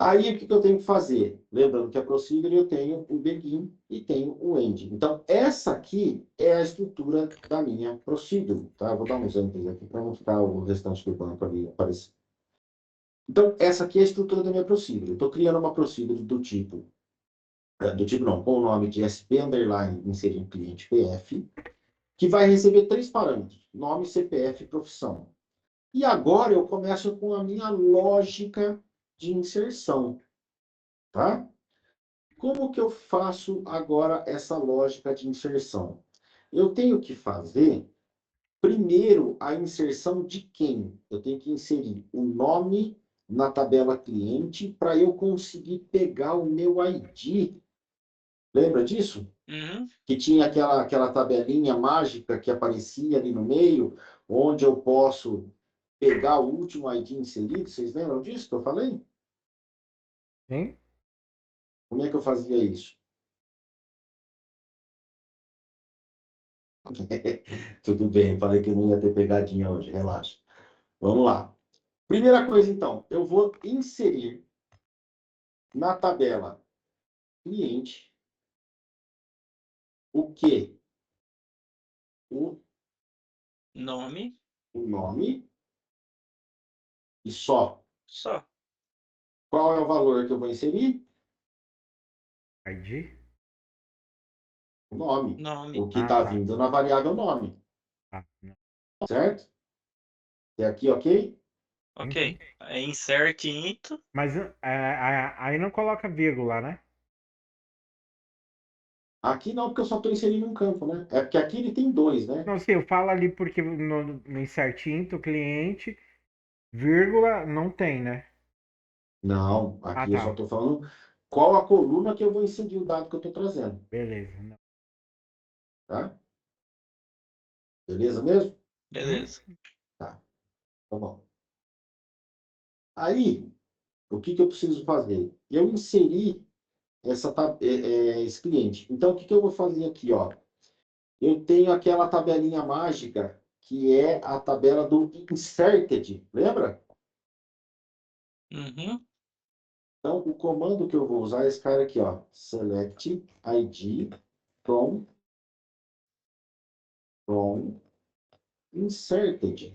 Aí, o que eu tenho que fazer? Lembrando que a procedure eu tenho o begin e tenho o end. Então, essa aqui é a estrutura da minha procedure. Tá? Eu vou dar uns exemplos aqui para não ficar o restante do banco ali aparecendo. Então, essa aqui é a estrutura da minha procedure. Eu estou criando uma procedure do tipo não, com o nome de SP underline inserir cliente PF, que vai receber 3 parâmetros: nome, CPF e profissão. E agora eu começo com a minha lógica de inserção. Tá? Como que eu faço agora essa lógica de inserção? Eu tenho que fazer, primeiro, a inserção de quem? Eu tenho que inserir o nome na tabela cliente para eu conseguir pegar o meu ID. Lembra disso? Uhum. Que tinha aquela tabelinha mágica que aparecia ali no meio, onde eu posso pegar o último ID inserido. Vocês lembram disso que eu falei? Sim? Como é que eu fazia isso? Tudo bem, falei que não ia ter pegadinha hoje, relaxa. Vamos lá. Primeira coisa, então, eu vou inserir na tabela cliente o quê? O, Nome, o nome e só. só. Qual é o valor que eu vou inserir? ID? O nome. Nome. O que Ah, está tá. vindo na variável nome. Tá. Não. Certo? Até aqui, ok? Sim, Ok. sim. Aí insert into. Mas aí não coloca vírgula, né? Aqui não, porque eu só estou inserindo um campo, né? É porque aqui ele tem dois, né? Não sei, eu falo ali porque no insert into cliente Vírgula não tem, né? Não, Ah, aqui eu só tá. estou falando qual a coluna que eu vou inserir o dado que eu estou trazendo, Beleza. Não. tá? Beleza mesmo? Beleza. Tá, tá bom. Aí, o que que eu preciso fazer? Eu inseri esse cliente. Então, o que que eu vou fazer aqui, ó? Eu tenho aquela tabelinha mágica, que é a tabela do inserted, lembra? Uhum. Então, o comando que eu vou usar é esse cara aqui, ó. Select ID from inserted.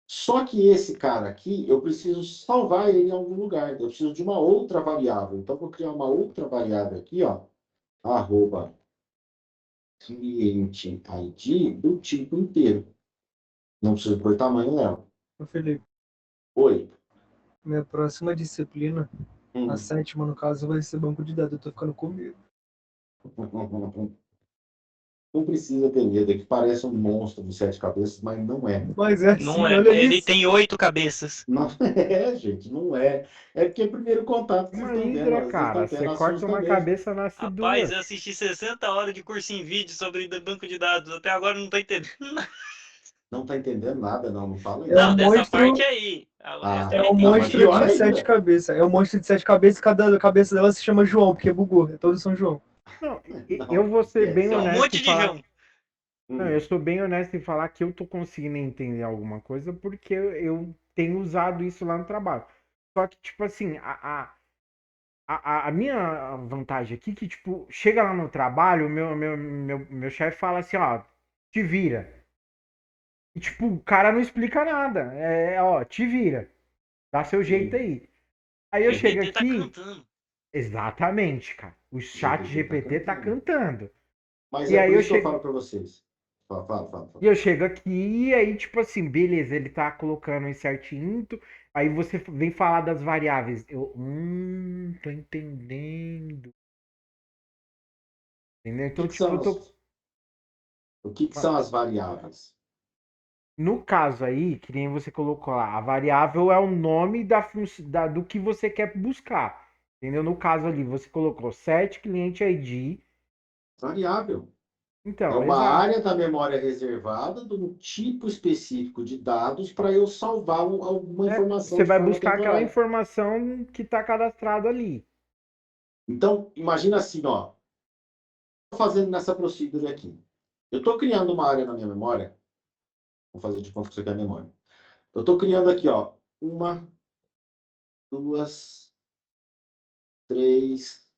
Só que esse cara aqui, eu preciso salvar ele em algum lugar. Eu preciso de uma outra variável. Então, eu vou criar uma outra variável aqui, ó. Arroba cliente ID do tipo inteiro. Não preciso pôr tamanho nela. Ô, Felipe, Oi. minha próxima disciplina, a Hum. 7ª no caso, vai ser banco de dados. Eu tô ficando com medo. Não precisa ter medo, é que parece um monstro de 7 cabeças, mas não é. Mas é Não sim, é. olha Ele isso. tem 8 cabeças. Não é, gente, não é. É porque é o primeiro contato que vocês Uma estão tendo, hidra, ó, vocês cara. estão Você tendo, corta assusta uma mesmo. cabeça, nasce Rapaz, duas. eu assisti 60 horas de curso em vídeo sobre banco de dados. Até agora eu não tô entendendo. Não tá entendendo nada, não, não fala É isso. um Não, dessa parte monstro, aí. O resto Ah, eu é já um não, entendi. mas monstro pior de 7 ainda. cabeças. É um monstro de 7 cabeças e cada cabeça dela se chama João, porque bugou. É todo São João. Não, eu Não, vou ser bem esquece. Tem um honesto e monte de falar. João. Não, eu Hum, sou bem honesto em falar que eu tô conseguindo entender alguma coisa porque eu tenho usado isso lá no trabalho. Só que, tipo assim, a minha vantagem aqui é que, tipo, chega lá no trabalho, o meu chefe fala assim, ó, te vira. E, tipo, o cara não explica nada. Ó, te vira. Dá seu jeito sim, aí. Aí eu chego GPT tá aqui, cantando. exatamente, cara. O chat GPT tá GPT tá cantando. cantando. Mas E é aí por eu isso que eu chego, falo para vocês. Fala, fala, fala, e fala. eu chego aqui e aí, tipo assim, beleza, ele tá colocando esse certinho. Aí você vem falar das variáveis. Tô entendendo. Entendeu? O que Então, que tipo, são eu tô. o que que são as variáveis? No caso aí, que nem você colocou lá, a variável é o nome do que você quer buscar. Entendeu? No caso ali, você colocou set cliente ID. Variável. É Então, uma exato. área da memória reservada de um tipo específico de dados para eu salvar alguma informação Você de vai forma buscar aquela temporária. informação que está cadastrado ali. Então, imagina assim, ó. Estou fazendo nessa procedura aqui. Eu estou criando uma área na minha memória. Vou fazer de conta que isso aqui é a memória. Eu estou criando aqui, ó. Uma, duas, três,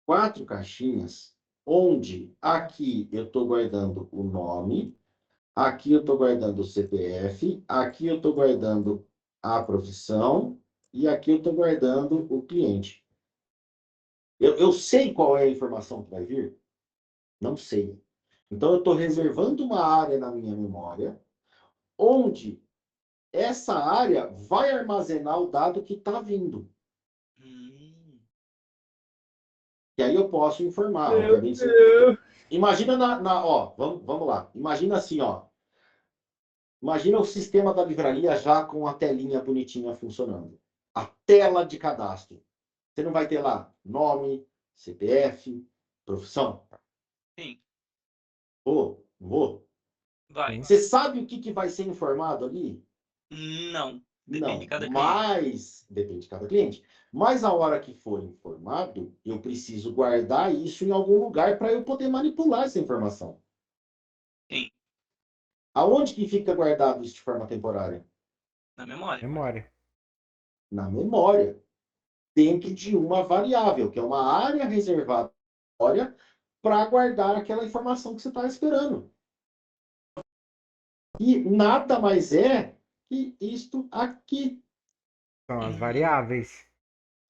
quatro caixinhas, onde aqui eu estou guardando o nome, aqui eu estou guardando o CPF, aqui eu estou guardando a profissão e aqui eu estou guardando o cliente. Eu sei qual é a informação que vai vir? Não sei. Então, eu estou reservando uma área na minha memória, onde essa área vai armazenar o dado que está vindo. Hum. E aí eu posso informar, Meu obviamente. Deus. Imagina ó, vamos lá. Imagina assim, ó. Imagina o sistema da livraria já com a telinha bonitinha funcionando. A tela de cadastro. Você não vai ter lá nome, CPF, profissão? Sim, Vou. vai. Sim. Você sabe o que que vai ser informado ali? Não. Depende de Não, cada cliente. mas depende de cada cliente. Mas a hora que for informado, eu preciso guardar isso em algum lugar para eu poder manipular essa informação. Sim, Aonde que fica guardado isso de forma temporária? na memória. Memória. Na memória, dentro de uma variável, que é uma área reservada na memória para guardar aquela informação que você está esperando. E nada mais é que isto aqui. São as Hum. variáveis.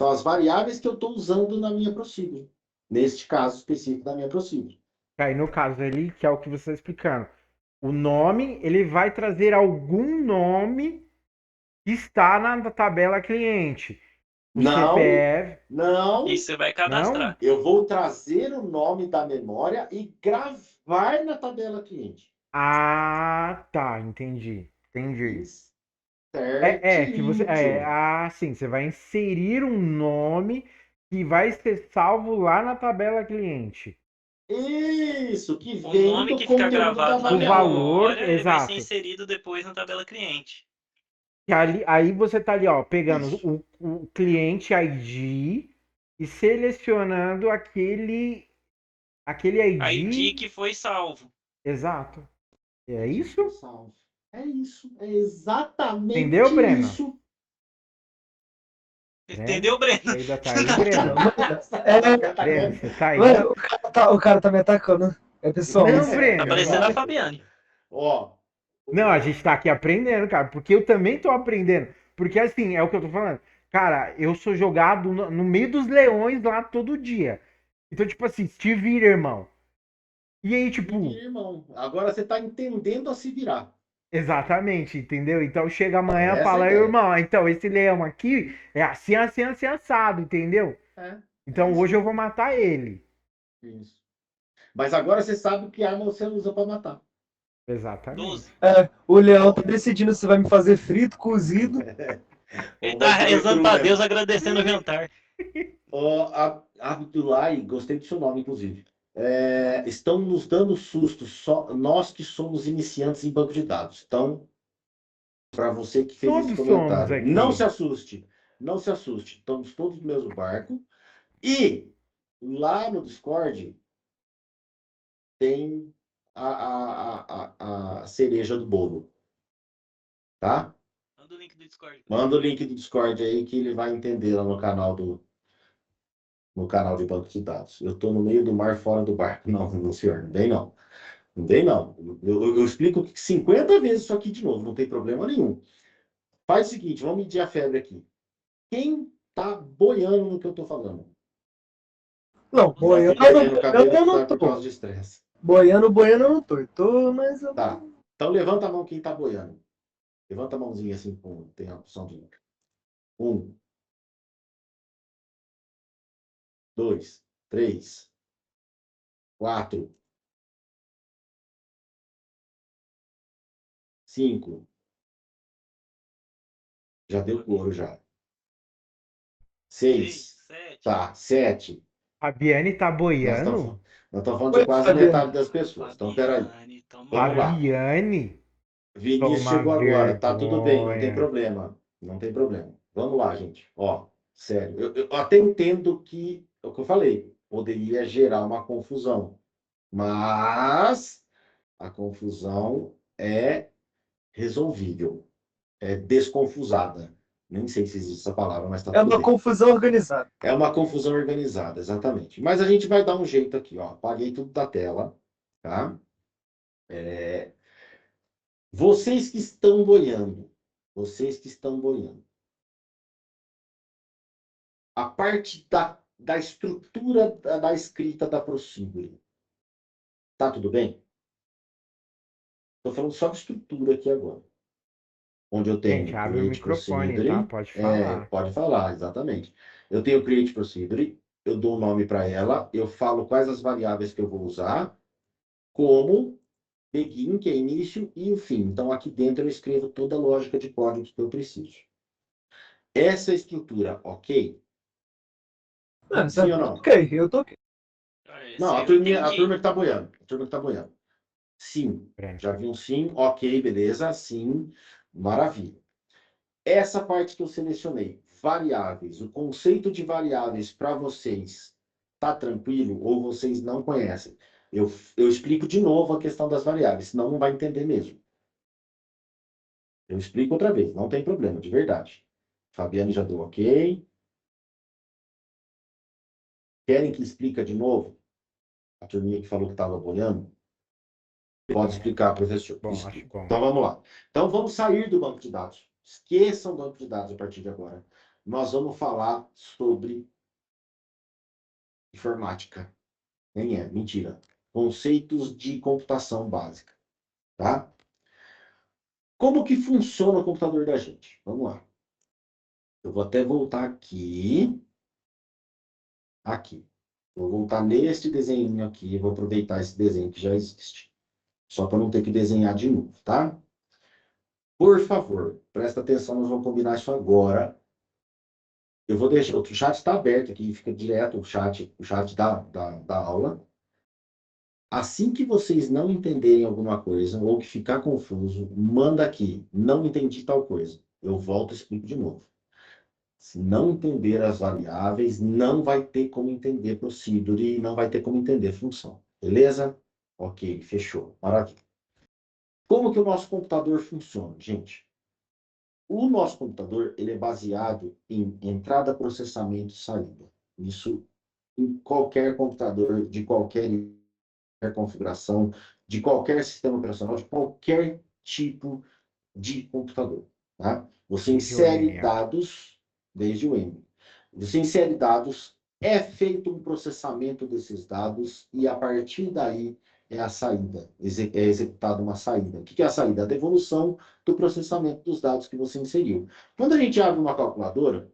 São as variáveis que eu estou usando na minha procedure. Neste caso específico da minha procedure. Aí no caso ali, que é o que você está explicando. O nome, ele vai trazer algum nome que está na tabela cliente. O Não, CPF, E não. você vai não? cadastrar. Eu vou trazer o nome da memória e gravar na tabela cliente. Ah, tá, entendi. Entendi. Que você. Certinho, João. Sim, você vai inserir um nome que vai ser salvo lá na tabela cliente. Isso, que O vem nome do que fica conteúdo da gravado na O variável. valor, memória, ele vai ser exato. inserido depois na tabela cliente. Que ali, aí você tá ali, ó, pegando Isso. o cliente ID e selecionando aquele ID ID. que foi salvo. Exato. É Aqui foi isso? salvo. É isso. É exatamente Entendeu, Breno? isso. Breno? Entendeu, Breno? Você ainda tá aí, Breno? Breno, você tá aí? Mano, o cara tá me atacando. É pessoal Não, isso. Tá Breno. parecendo a Exato. Fabiane. Ó, Não, a gente tá aqui aprendendo, cara, porque eu também tô aprendendo. Porque assim, é o que eu tô falando. Cara, eu sou jogado no meio dos leões lá todo dia. Então, tipo assim, te vira, irmão. E aí, se vira, tipo, irmão. Agora você está entendendo a se virar. exatamente, entendeu? Então chega amanhã e Essa é a fala, ideia. irmão, então esse leão aqui é assim, assim, assim, assado, entendeu? É Então isso hoje eu vou mesmo. matar ele. Isso. Mas agora você sabe que arma você usa para matar. 12. Exatamente. O Leão tá decidindo se vai me fazer frito, cozido. Ele Ou tá vai comer rezando cru pra Deus, mesmo. agradecendo o jantar. Ó, Abdullah, gostei do seu nome, inclusive. Estão nos dando susto, só nós que somos iniciantes em banco de dados. Então, para você que fez esse Todos somos comentário, não se aqui. assuste, não se assuste. Estamos todos no mesmo barco. E lá no Discord tem a cereja do bolo, tá? Manda o link do Discord. Manda o link do Discord aí que ele vai entender lá no canal de banco de dados. Eu estou no meio do mar, fora do barco. Não, não, senhor, não vem não. Não vem não. Eu explico 50 vezes isso aqui de novo, não tem problema nenhum. Faz o seguinte, vamos medir a febre aqui. Quem tá boiando no que eu tô falando? Não, Já boiando vi perdendo o cabelo eu não por tô. causa de estresse. Boiando eu não tô. Eu tô, mas eu Tá. não. Então levanta a mão quem tá boiando. Levanta a mãozinha assim, tem a opção de 1, 2, 3, 4, 5. Já deu couro já. 6, 6. 7. Tá. 7. Fabiane tá Nós boiando? estamos falando de Oi, quase Fabiano. metade das pessoas. Então, peraí. Fabiane, toma Vamos lá. vergonha. Fabiane? Vinícius Toma chegou agora. Tá tudo bem, não tem vergonha. problema. Não tem problema. Vamos lá, gente. Ó, sério. Eu até entendo que, é o que eu falei, poderia gerar uma confusão. Mas a confusão é resolvível. É desconfusada. Nem sei se existe essa palavra, mas tá É tudo uma bem. confusão organizada. É uma confusão organizada, exatamente. Mas a gente vai dar um jeito aqui, ó. Apaguei tudo da tela, tá? Vocês que estão boiando, vocês que estão boiando, a parte da estrutura da escrita da Procedure, tá tudo bem? Estou falando só de estrutura aqui agora. Onde eu Gente, tenho abre o Create microfone, tá? Procedure, Pode falar. pode falar, exatamente. Eu tenho Create Procedure, eu dou um nome para ela, eu falo quais as variáveis que eu vou usar, como begin, que é início, e o fim. Então, aqui dentro eu escrevo toda a lógica de código que eu preciso. Essa estrutura, ok? Sim ou não? Ok, eu tô ok. Não, Esse aí eu a entendi. turma que está boiando. A turma que está boiando. Sim. Breno. Já vi um sim, ok, beleza, sim, maravilha. Essa parte que eu selecionei, variáveis, o conceito de variáveis para vocês, tá tranquilo ou vocês não conhecem? Eu explico de novo a questão das variáveis, senão não vai entender mesmo. Eu explico outra vez, não tem problema, de verdade. Fabiane já deu ok. Querem que explique de novo? A turminha que falou que estava boiando? Pode explicar, professor. Bom, acho Explico. bom. Então vamos lá. Então vamos sair do banco de dados. Esqueçam o banco de dados a partir de agora. Nós vamos falar sobre informática. Nem é, mentira. Conceitos de computação básica. Tá? Como que funciona o computador da gente? Vamos lá. Eu vou até voltar aqui. Aqui. Vou voltar neste desenho aqui. Vou aproveitar esse desenho que já existe. Só para não ter que desenhar de novo, tá? Por favor, presta atenção, nós vamos combinar isso agora. Eu vou deixar, o chat está aberto aqui, fica direto o chat da aula. Assim que vocês não entenderem alguma coisa, ou que ficar confuso, manda aqui, não entendi tal coisa. Eu volto e explico de novo. Se não entender as variáveis, não vai ter como entender procedure e não vai ter como entender função. Beleza? Ok, fechou. Maravilha. Como que o nosso computador funciona, gente? O nosso computador ele é baseado em entrada, processamento e saída. Isso em qualquer computador, de qualquer configuração, de qualquer sistema operacional, de qualquer tipo de computador. Tá? Você Desde o insere M, ó. dados, desde o M. Você insere dados, é feito um processamento desses dados e a partir daí é a saída, é executada uma saída. O que é a saída? A devolução do processamento dos dados que você inseriu. Quando a gente abre uma calculadora,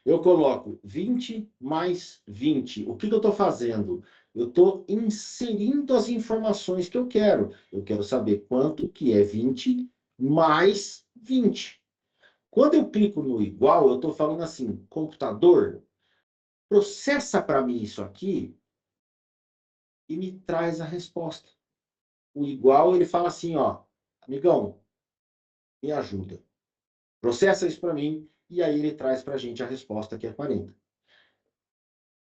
eu coloco 20 mais 20. O que eu estou fazendo? Eu estou inserindo as informações que eu quero. Eu quero saber quanto que é 20 mais 20. Quando eu clico no igual, eu estou falando assim, computador, processa para mim isso aqui e me traz a resposta. O igual, ele fala assim, ó, amigão, me ajuda. Processa isso para mim e aí ele traz para a gente a resposta que é 40.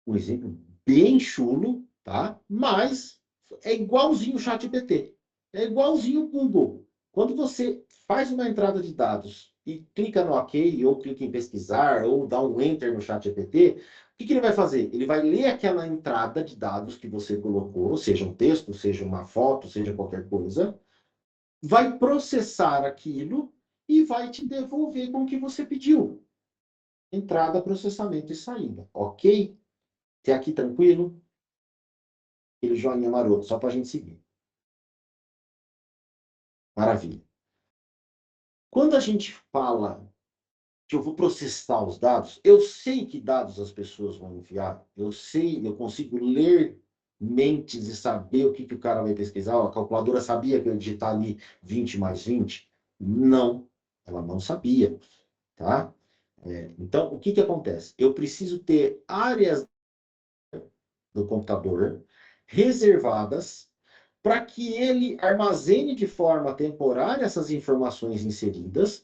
Um exemplo bem chulo, tá? Mas é igualzinho o ChatGPT. É igualzinho o Google. Quando você faz uma entrada de dados e clica no OK, ou clica em pesquisar, ou dá um Enter no ChatGPT, o que ele vai fazer? Ele vai ler aquela entrada de dados que você colocou, seja um texto, seja uma foto, seja qualquer coisa, vai processar aquilo e vai te devolver com o que você pediu. Entrada, processamento e saída. Ok? Até aqui tranquilo? Aquele joinha maroto, só para a gente seguir. Maravilha. Quando a gente fala que eu vou processar os dados, eu sei que dados as pessoas vão enviar, eu sei, eu consigo ler mentes e saber o que o cara vai pesquisar. A calculadora sabia que eu ia digitar ali 20 mais 20? Não, ela não sabia, tá? Então, o que acontece? Eu preciso ter áreas do computador reservadas para que ele armazene de forma temporária essas informações inseridas,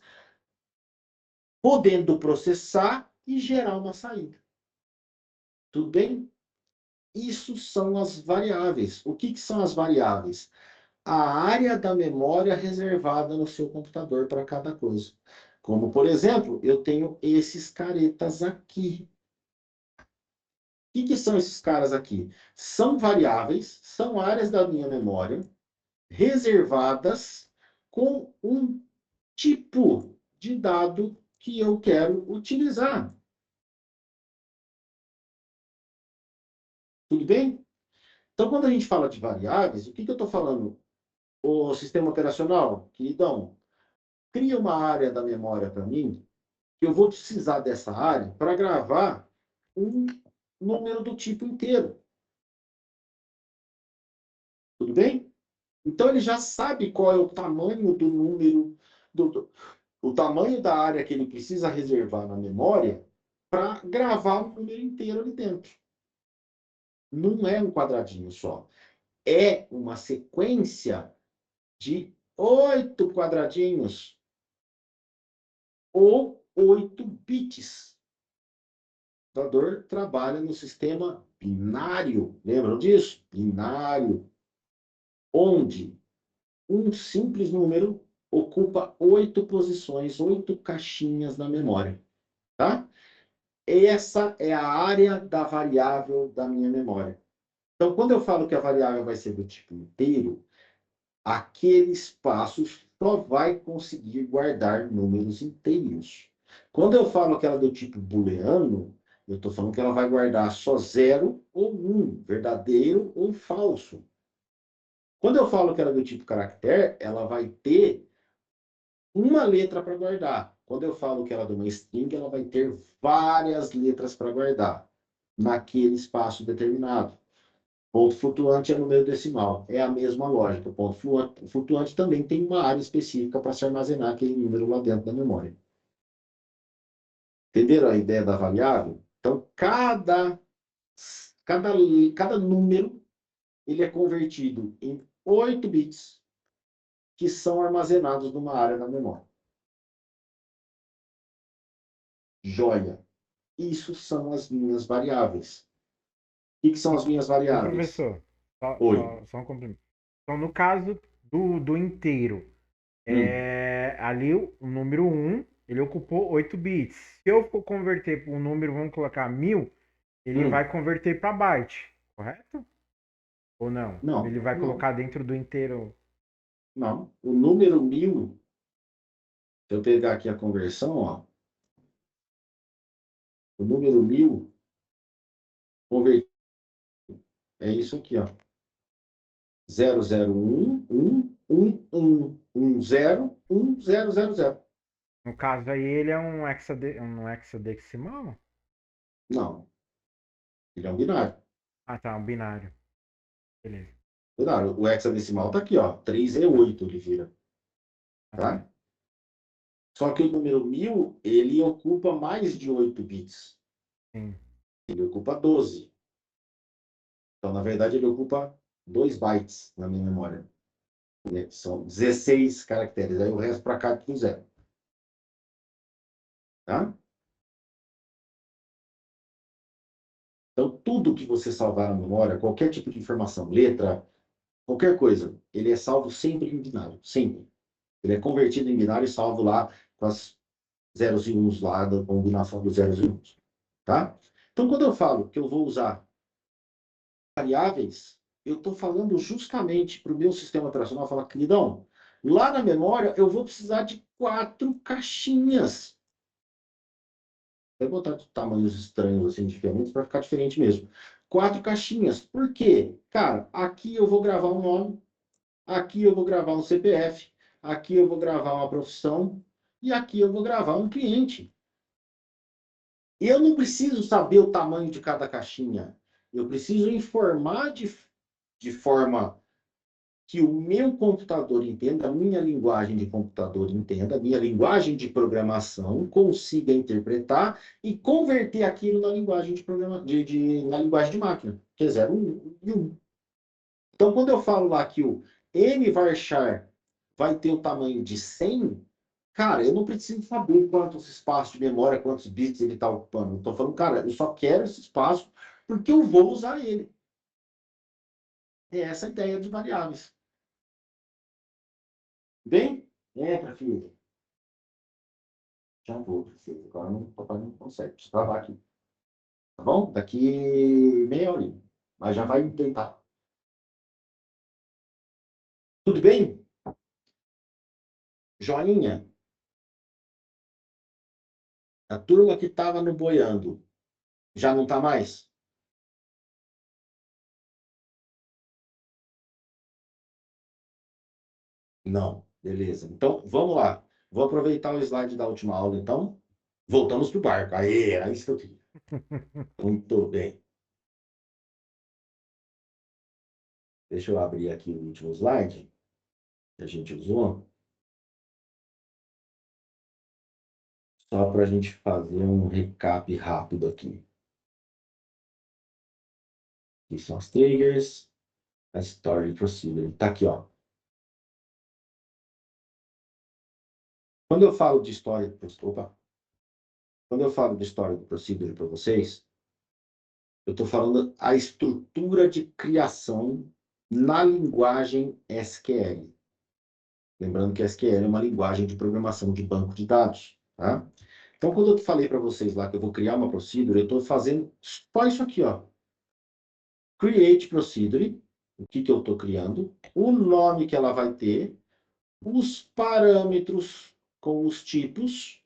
podendo processar e gerar uma saída. Tudo bem? Isso são as variáveis. O que são as variáveis? A área da memória reservada no seu computador para cada coisa. Como, por exemplo, eu tenho esses caretas aqui. O que são esses caras aqui? São variáveis, são áreas da minha memória reservadas com um tipo de dado que eu quero utilizar. Tudo bem? Então, quando a gente fala de variáveis, o que eu estou falando? O sistema operacional, queridão, cria uma área da memória para mim, que eu vou precisar dessa área para gravar um número do tipo inteiro. Tudo bem? Então, ele já sabe qual é o tamanho do número, o tamanho da área que ele precisa reservar na memória para gravar o número inteiro ali dentro. Não é um quadradinho só. É uma sequência de 8 quadradinhos ou 8 bits. O computador trabalha no sistema binário. Lembram disso? Binário. Onde um simples número ocupa 8 posições, 8 caixinhas na memória. Tá? Essa é a área da variável da minha memória. Então, quando eu falo que a variável vai ser do tipo inteiro, aquele espaço só vai conseguir guardar números inteiros. Quando eu falo que ela é do tipo booleano, eu estou falando que ela vai guardar só 0 ou 1, verdadeiro ou falso. Quando eu falo que ela é do tipo caractere, ela vai ter uma letra para guardar. Quando eu falo que ela é de uma string, ela vai ter várias letras para guardar naquele espaço determinado. Ponto flutuante é número decimal. É a mesma lógica. O ponto flutuante também tem uma área específica para se armazenar aquele número lá dentro da memória. Entenderam a ideia da variável? Então, cada número ele é convertido em 8 bits que são armazenados numa área da memória. Joia. Isso são as minhas variáveis. O que são as minhas Ô, variáveis? professor, Oi. só um complemento. Então, no caso do inteiro, ali o número 1, ele ocupou 8 bits. Se eu for converter para um número, vamos colocar 1000, ele vai converter para byte, correto? Ou não? Não, Ele vai não, colocar dentro do inteiro. não. O número 1000, se eu pegar aqui a conversão, ó, o número 1000 convertido é isso aqui, ó. 0011111101000. No caso aí, ele é um hexadecimal? Não, ele é um binário. Ah, tá, um binário. Beleza. Binário. O hexadecimal tá aqui, ó. 3E8 ele vira, tá? Só que o número 1000, ele ocupa mais de 8 bits. Sim. Ele ocupa 12. Então, na verdade, ele ocupa 2 bytes na minha memória. São 16 caracteres. Aí o resto para cá é tudo zero. Tá? Então, tudo que você salvar na memória, qualquer tipo de informação, letra, qualquer coisa, ele é salvo sempre em binário. Sempre. Ele é convertido em binário e salvo lá com as zeros e uns lá, da combinação dos zeros e uns. Tá? Então, quando eu falo que eu vou usar variáveis, eu estou falando justamente para o meu sistema operacional falar, queridão, lá na memória eu vou precisar de 4 caixinhas. Vai botar de tamanhos estranhos, assim, diferentes, para ficar diferente mesmo. 4 caixinhas. Por quê? Cara, aqui eu vou gravar um nome, aqui eu vou gravar um CPF, aqui eu vou gravar uma profissão, e aqui eu vou gravar um cliente. E eu não preciso saber o tamanho de cada caixinha. Eu preciso informar de forma que o meu computador entenda, a minha linguagem de computador entenda, a minha linguagem de programação consiga interpretar e converter aquilo na linguagem de na linguagem de máquina, que é 0 e 1. Então, quando eu falo lá que o nvarchar vai ter o tamanho de 100, cara, eu não preciso saber quantos espaços de memória, quantos bits ele está ocupando. Estou falando, cara, eu só quero esse espaço porque eu vou usar ele. É essa a ideia de variáveis. Bem? Entra, filho. Já vou, filho. Agora não, o papai não consegue. Preciso travar aqui. Tá bom? Daqui meia horinha. Mas já vai tentar. Tudo bem? Joinha. A turma que estava no boiando já não está mais? Não. Beleza. Então, vamos lá. Vou aproveitar o slide da última aula, então. Voltamos para o barco. Aê, era isso que eu queria. Muito bem. Deixa eu abrir aqui o último slide que a gente usou. Só para a gente fazer um recap rápido aqui. Aqui são as triggers, a story procedure. Está aqui, ó. Quando eu falo de história, quando eu falo de história do procedure para vocês, eu estou falando a estrutura de criação na linguagem SQL. Lembrando que SQL é uma linguagem de programação de banco de dados, tá? Então, quando eu falei para vocês lá que eu vou criar uma procedure, eu estou fazendo só isso aqui, ó. Create procedure, o que eu estou criando, o nome que ela vai ter, os parâmetros com os tipos,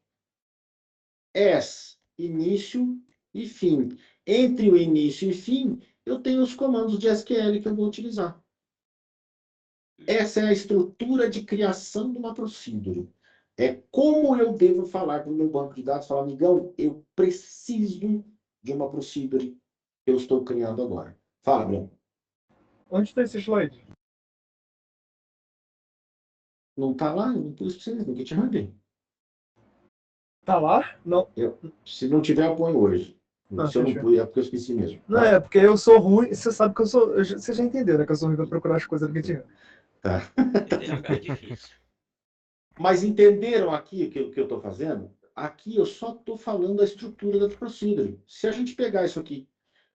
início e fim. Entre o início e fim, eu tenho os comandos de SQL que eu vou utilizar. Essa é a estrutura de criação de uma procedure. É como eu devo falar para o meu banco de dados, falar, amigão, eu preciso de uma procedure que eu estou criando agora. Fala, Bruno. Onde está esse slide? Não tá lá? Eu não pus pra vocês, ninguém te mandei. Tá lá? Não. Se não tiver, eu ponho hoje. Ah, Se eu não fechou. pus, é porque eu esqueci mesmo. Não, Tá? é porque eu sou ruim. Você sabe que eu sou. Você já entendeu, né? Que eu sou ruim pra procurar as coisas do GitHub. Tá. TDAH é difícil. Mas entenderam aqui o que eu estou fazendo? Aqui eu só estou falando a estrutura da procedure. Se a gente pegar isso aqui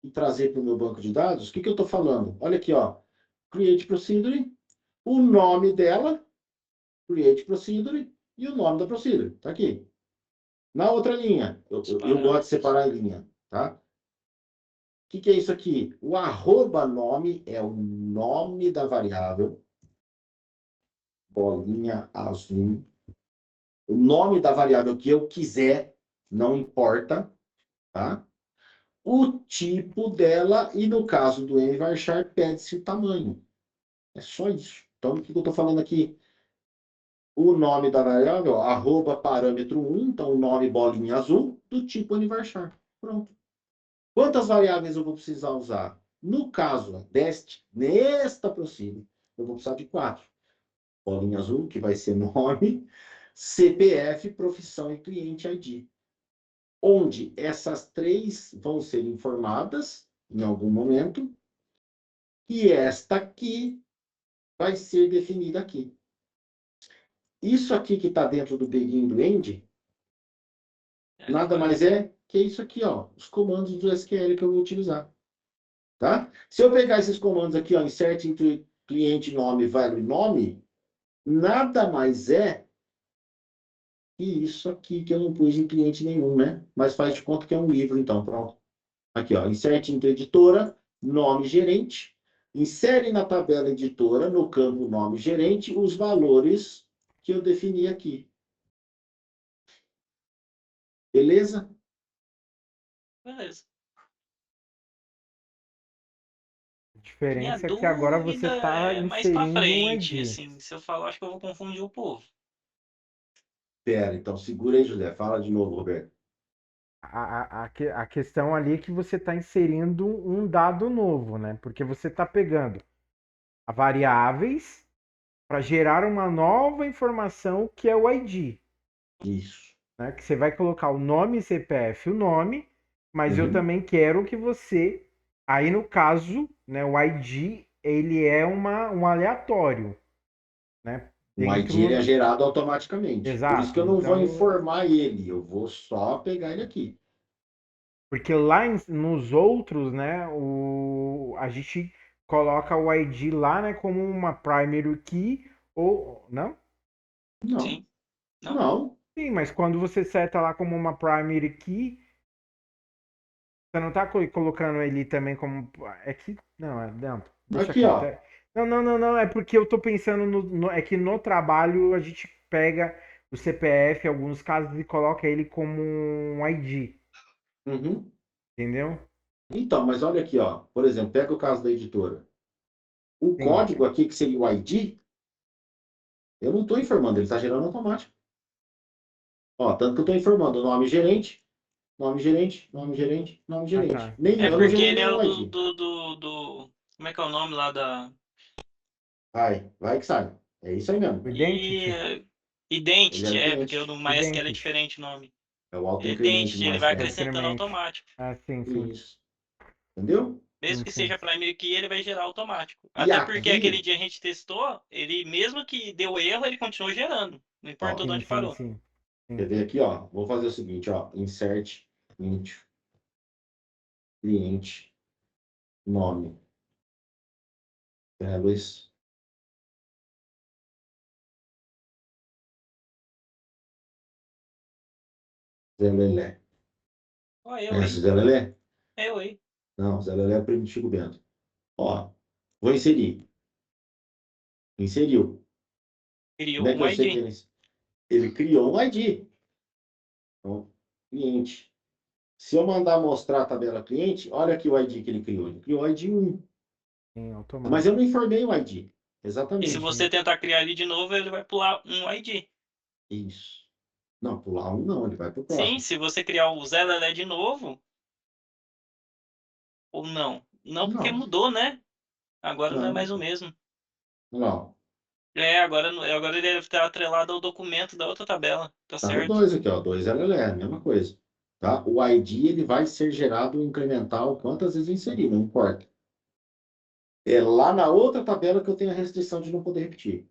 e trazer para o meu banco de dados, o que eu estou falando? Olha aqui, ó. Create procedure, o nome dela, create procedure e o nome da procedure. Está aqui. Na outra linha, eu gosto de separar em linha, tá? O que é isso aqui? O arroba nome é o nome da variável, bolinha azul. O nome da variável que eu quiser, não importa, tá? O tipo dela e, no caso do nvarchar, pede-se o tamanho. É só isso. Então, o que eu estou falando aqui? O nome da variável, ó, arroba parâmetro 1, então o nome bolinha azul, do tipo nvarchar. Pronto. Quantas variáveis eu vou precisar usar? No caso nesta procedure, eu vou precisar de 4. Bolinha azul, que vai ser nome, CPF, profissão e cliente ID. Onde essas 3 vão ser informadas em algum momento, e esta aqui vai ser definida aqui. Isso aqui que está dentro do begin do end, nada mais é que isso aqui, ó, os comandos do SQL que eu vou utilizar. Tá? Se eu pegar esses comandos aqui, ó, insert entre cliente nome, value nome, nada mais é que isso aqui que eu não pus em cliente nenhum, né? Mas faz de conta que é um livro, então, pronto. Aqui, ó, insert entre editora, nome gerente, insere na tabela editora, no campo nome gerente, os valores que eu defini aqui. Beleza? Beleza. A Minha diferença é que agora você dúvida está é mais pra inserindo um frente, ID. assim. Se eu falar, acho que eu vou confundir o povo. Pera, então segura aí, José. Fala de novo, Roberto. A questão ali é que você está inserindo um dado novo, né? Porque você está pegando variáveis para gerar uma nova informação que é o ID. Isso. Né? Que você vai colocar o nome e CPF, o nome, mas eu Uhum. também quero que você. Aí no caso, né, o ID ele é um aleatório. Né? O ID ele é gerado automaticamente. Por isso que Exato. eu não vou Então, informar ele, eu vou só pegar ele aqui. porque lá nos outros, né, a gente coloca o ID lá, né, como uma primary key ou não? Não, Sim? Não? não. Sim, mas quando você seta lá como uma primary key, você não tá colocando ele também como é que não, não, deixa Aqui, quieto. ó. Não, é porque eu tô pensando é que no trabalho a gente pega o CPF, em alguns casos, e coloca ele como um ID, Uhum. entendeu? Então, mas olha aqui, ó. Por exemplo, pega o caso da editora. O Sim. código aqui, que seria o ID, eu não estou informando, ele está gerando automático. Ó, tanto que eu estou informando nome gerente, nome gerente, nome gerente, nome Ah, gerente. tá. Nem, É eu não porque gerei ele é nenhum o ID. Como é que é o nome lá da. Vai que sai. É isso aí mesmo. Identity? Ele é Identity, porque o cliente. do MySQL é Identity. diferente o nome. É o auto-incremento Identity, do ele vai MySQL. acrescentando Increment. automático. Ah, sim, sim. Isso. Entendeu? Mesmo Sim, que sim. seja primary key, ele vai gerar automático. E Até porque aquele aqui, dia a gente testou, ele mesmo que deu erro, ele continuou gerando. Não importa ó, de Sim, onde sim, parou. sim. quer ver aqui, ó? Vou fazer o seguinte, ó. Insert, int, cliente, nome. Luiz. Zé Lelé. Ó, eu Conhece o aí. Zé Lelé? Eu aí. Não, Zé Lelé é primo de Chico Bento. Ó, vou inserir. Inseriu. Como é Criou que um eu sei que ID. ele criou um ID? Então, cliente. Se eu mandar mostrar a tabela cliente, olha aqui o ID que ele criou. Ele criou o ID 1. Sim, Mas eu automático. não informei o ID. E se Exatamente. você tentar criar ele de novo, ele vai pular um ID. Isso. Não, pular um não, ele vai pro Sim, próximo. se você criar o Zé Lelé de novo, ou não. Não porque Não. mudou, né? Agora não é Não, mais o mesmo. não. Agora ele deve estar atrelado ao documento da outra tabela. Tá Tá no certo. 2 aqui, ó. 2 LLE, a mesma coisa. Tá? O ID ele vai ser gerado incremental quantas vezes eu inserir, não importa. É lá na outra tabela que eu tenho a restrição de não poder repetir.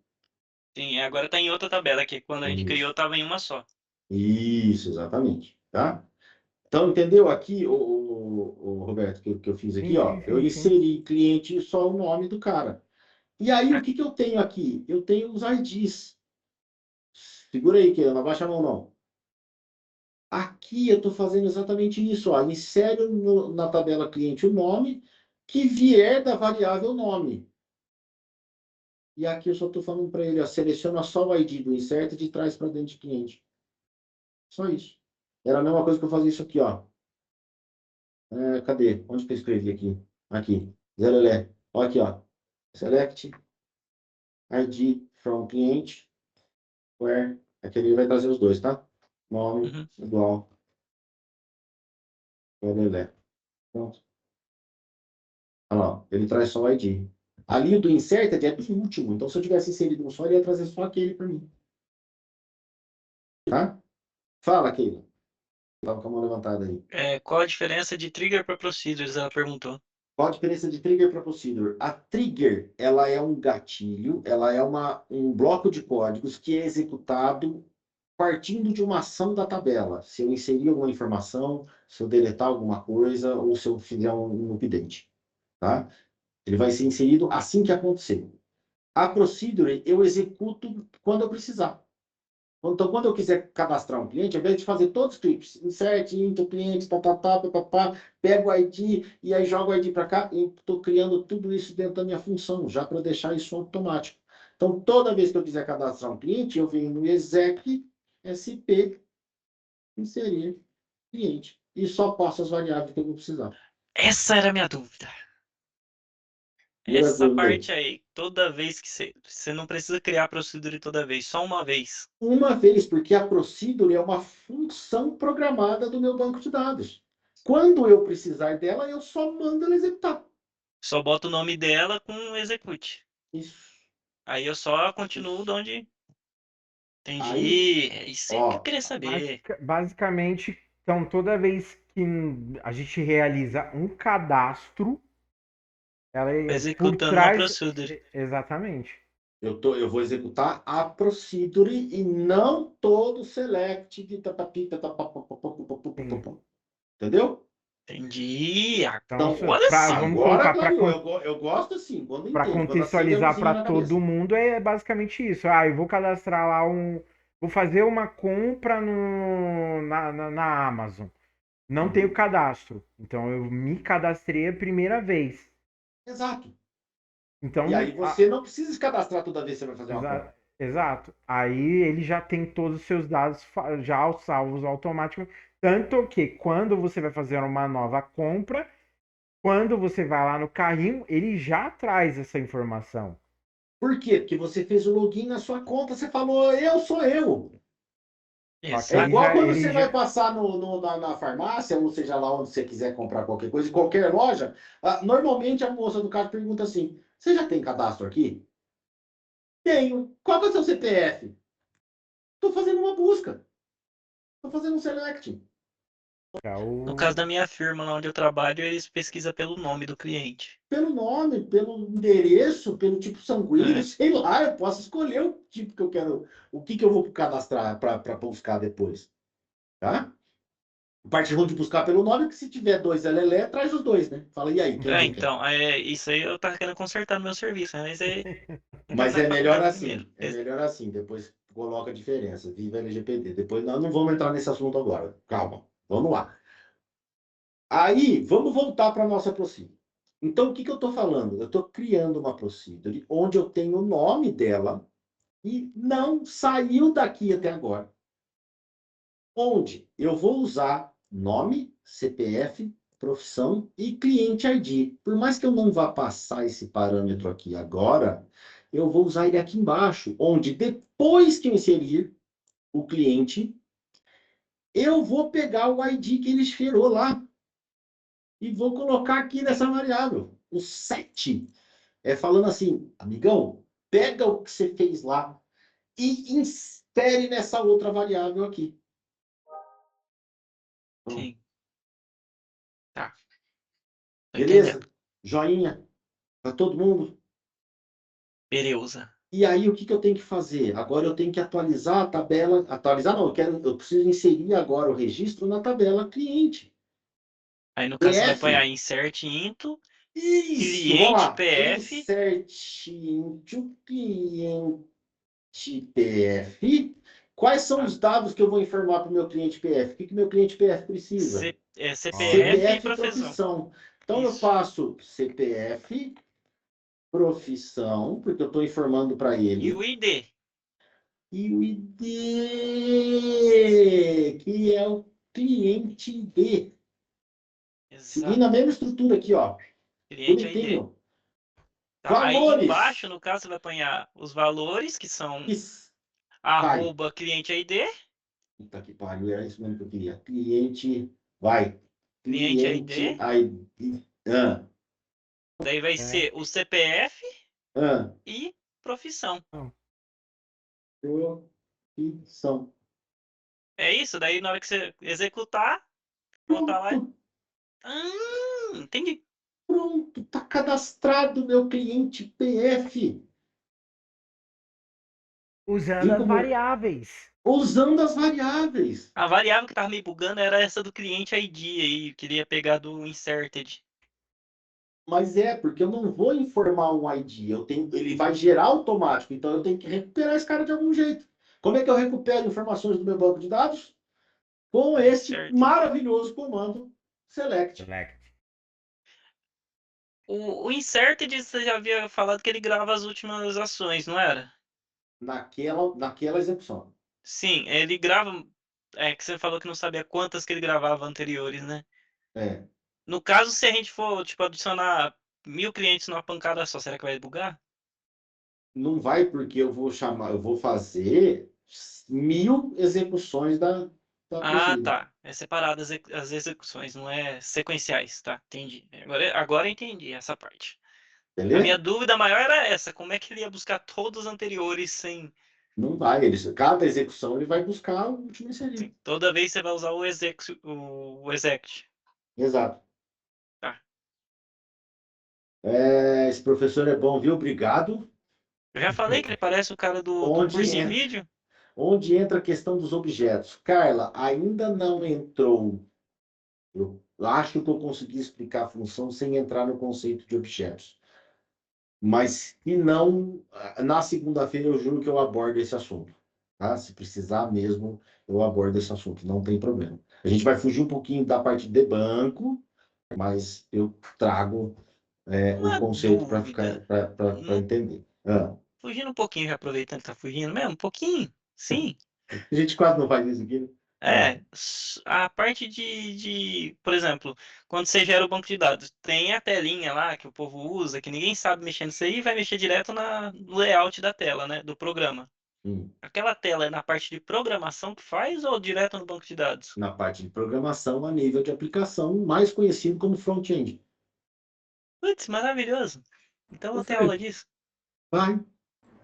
Sim, agora tá em outra tabela aqui. Quando a gente criou, Isso, tava em uma só. isso, exatamente. Tá? Então, entendeu aqui, o Roberto, que eu fiz aqui, Sim, sim, ó? Eu sim, sim. inseri cliente e só o nome do cara. E aí, o que que eu tenho aqui? Eu tenho os IDs. Segura aí, que não abaixa a mão, não. Aqui eu estou fazendo exatamente isso, ó. Insere na tabela cliente o nome que vier da variável nome. E aqui eu só estou falando para ele, ó, seleciona só o ID do insert de trás para dentro de cliente. Só isso. Era a mesma coisa que eu fazia isso aqui, ó. Cadê? Onde que eu escrevi aqui? Aqui. Zerelé. Ó aqui, ó. Select ID from cliente, where. Aqui ele vai trazer os dois, tá? Nome Uhum. igual. Zerelé. Pronto. Olha lá, ele traz só o ID. Ali o do Inserted é do último, então se eu tivesse inserido um só, ele ia trazer só aquele para mim. Tá? Fala, Keila. Tava com a mão levantada aí. Qual a diferença de trigger para procedures? Ela perguntou. Qual a diferença de trigger para procedure? A trigger, ela é um gatilho, ela é um bloco de códigos que é executado partindo de uma ação da tabela. Se eu inserir alguma informação, se eu deletar alguma coisa, ou se eu fizer um update. Tá? Ele vai ser inserido assim que acontecer. A procedure eu executo quando eu precisar. Então, quando eu quiser cadastrar um cliente, ao invés de fazer todos os scripts, insert, into, cliente, papapá, pego o ID e aí jogo o ID para cá, eu estou criando tudo isso dentro da minha função, já para deixar isso automático. Então, toda vez que eu quiser cadastrar um cliente, eu venho no exec, sp, inserir cliente. E só passo as variáveis que eu vou precisar. Essa era a minha dúvida. Tira a Essa dúvida aí. parte aí, toda vez que você não precisa criar procedure toda vez, só uma vez. Uma vez, porque a procedure é uma função programada do meu banco de dados. Quando eu precisar dela, eu só mando ela executar. Só boto o nome dela com execute. Isso. Aí eu só continuo Isso. de onde Aí, entendi. É isso aí que eu ó, queria saber. Basicamente, então, toda vez que a gente realiza um cadastro, ela é por Executando uma trás. procedure. Exatamente. eu vou executar a procedure e não todo select de Sim. entendeu? Entendi. Então, Agora sim. vamos Agora colocar clareou. Eu gosto assim, quando eu para entendo, quando acende a contextualizar luzinha para na todo cabeça. mundo, é basicamente isso. Ah, eu vou cadastrar lá vou fazer uma compra na Amazon. Não tenho Uhum. cadastro. Então, eu me cadastrei a primeira vez. Exato. E Então, aí você não precisa se cadastrar toda vez que você vai fazer uma compra. exato. Aí ele já tem todos os seus dados já salvos automaticamente. Tanto que quando você vai fazer uma nova compra, quando você vai lá no carrinho, ele já traz essa informação. Por quê? Porque você fez o login na sua conta, você falou, eu sou eu. Só que É ele igual já, quando ele você vai já, passar na farmácia, ou seja lá onde você quiser comprar qualquer coisa, em qualquer loja, normalmente a moça do caixa pergunta assim: você já tem cadastro aqui? Tenho. Qual que é o seu CPF? Estou fazendo uma busca. Estou fazendo um select. já No caso o, da minha firma, lá onde eu trabalho, eles pesquisam pelo nome do cliente. Pelo nome, pelo endereço, pelo tipo sanguíneo, É. sei lá, eu posso escolher o tipo que eu quero, o que eu vou cadastrar para buscar depois. Tá? A parte ruim de buscar pelo nome é que se tiver dois LLE, traz os dois, né? Fala, e aí, quem que eu quero? Então, isso aí eu tava querendo consertar no meu serviço, né? Mas aí vamos Mas na é melhor faculdade primeiro. assim, depois coloca a diferença, viva LGPD. Depois nós não vamos entrar nesse assunto agora, calma, vamos lá. Aí, vamos voltar para a nossa procedure. Então, o que eu estou falando? Eu estou criando uma procedure onde eu tenho o nome dela e não saiu daqui até agora. Onde eu vou usar nome, CPF, profissão e cliente ID. Por mais que eu não vá passar esse parâmetro aqui agora, eu vou usar ele aqui embaixo, onde depois que eu inserir o cliente, eu vou pegar o ID que ele gerou lá e vou colocar aqui nessa variável, o 7. É falando assim, amigão, pega o que você fez lá e insere nessa outra variável aqui. Pronto. Sim. Tá. Tô Beleza? entendendo. Joinha para todo mundo? Beleza. E aí, o que que eu tenho que fazer? Agora eu tenho que atualizar a tabela. Atualizar não, eu preciso inserir agora o registro na tabela cliente. Aí no caso você vai pôr PF. aí insert into Isso, vamos cliente lá. PF. Insert into cliente PF. Quais são Tá. os dados que eu vou informar para o meu cliente PF? O que que meu cliente PF precisa? CPF e CPF e profissão. profissão. Então eu Isso. passo CPF, profissão, porque eu estou informando para E ele. o ID. E o ID, que é o cliente ID. Seguindo Exato. a mesma estrutura aqui, ó. Cliente ID. Bonitinho. Tá. Aí embaixo, Valores. no caso, você vai apanhar os valores, que são Isso. Vai. arroba cliente ID. Puta que pariu, era isso mesmo que eu queria. Cliente, vai. Cliente Cliente ID. ID. Ah, Daí vai É. ser o CPF ah. e profissão. Profissão. É isso. Daí na hora que você executar, botar lá. Pronto, Entendi. pronto. Tá cadastrado meu cliente PF. Usando Viu as como? variáveis. Usando as variáveis. A variável que tava me bugando era essa do cliente ID aí. Queria pegar do inserted. Mas é, porque eu não vou informar um ID, ele vai gerar automático, então eu tenho que recuperar esse cara de algum jeito. Como é que eu recupero informações do meu banco de dados? Com esse Inserted. maravilhoso comando select. Select. O inserted, você já havia falado que ele grava as últimas ações, não era? Naquela execução. Sim, ele grava. É que você falou que não sabia quantas que ele gravava anteriores, né? É, No caso, se a gente for, tipo, adicionar 1000 clientes numa pancada só, será que vai bugar? não vai porque eu vou fazer 1000 execuções da Ah, procedure. tá. É separado as execuções, não é sequenciais, tá? Entendi. Agora eu entendi essa parte. A minha Beleza? dúvida maior era essa, como é que ele ia buscar todos os anteriores sem. Não vai. Cada execução ele vai buscar o último inserido. Sim, toda vez você vai usar o exec. Exato. Tá. Esse professor é bom, viu? Obrigado. Eu já falei que ele parece o cara do Onde curso em entra? vídeo. Onde entra a questão dos objetos? Carla, ainda não entrou. Eu acho que eu consegui explicar a função sem entrar no conceito de objetos. Mas se não, na segunda-feira eu juro que eu abordo esse assunto. Tá? Se precisar mesmo, eu abordo esse assunto, não tem problema. A gente vai fugir um pouquinho da parte de banco, mas eu trago o Uma conceito para dúvida. Não- entender. Ah, Fugindo um pouquinho, já aproveitando que tá fugindo mesmo, um pouquinho. Sim. a gente quase não faz isso aqui, né? Ah, A parte por exemplo, quando você gera o banco de dados, tem a telinha lá que o povo usa, que ninguém sabe mexer nisso aí, e vai mexer direto no layout da tela, né, do programa. hum. Aquela tela é na parte de programação que faz ou direto no banco de dados? Na parte de programação a nível de aplicação, mais conhecido como front-end. Putz, maravilhoso. Então eu vou ter aula Perfeito. disso. Vai,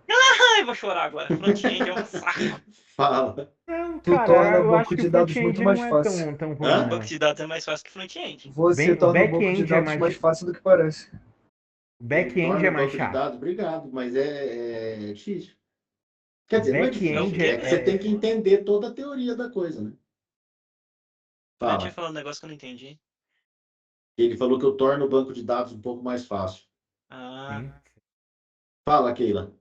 Ai, vou chorar agora. Front-end é um saco. fala. Não, Tu cara, torna eu acho banco que de o dados muito front-end mais não é fácil. tão ruim, Não, Hã? banco não. de dados é mais fácil que front-end. Você O torna o banco de back-end é dados mais, mais fácil do que parece. o Ele back-end torna é o mais banco de chato. dados, obrigado, mas é difícil. Quer O dizer, não é É o difícil, back-end quê? é que você tem que é, entender toda a teoria da coisa, né? Eu tinha Fala. falado um negócio que eu não entendi. Ele falou que eu torno o banco de dados um pouco mais fácil. Ah, sim. Fala, Keila.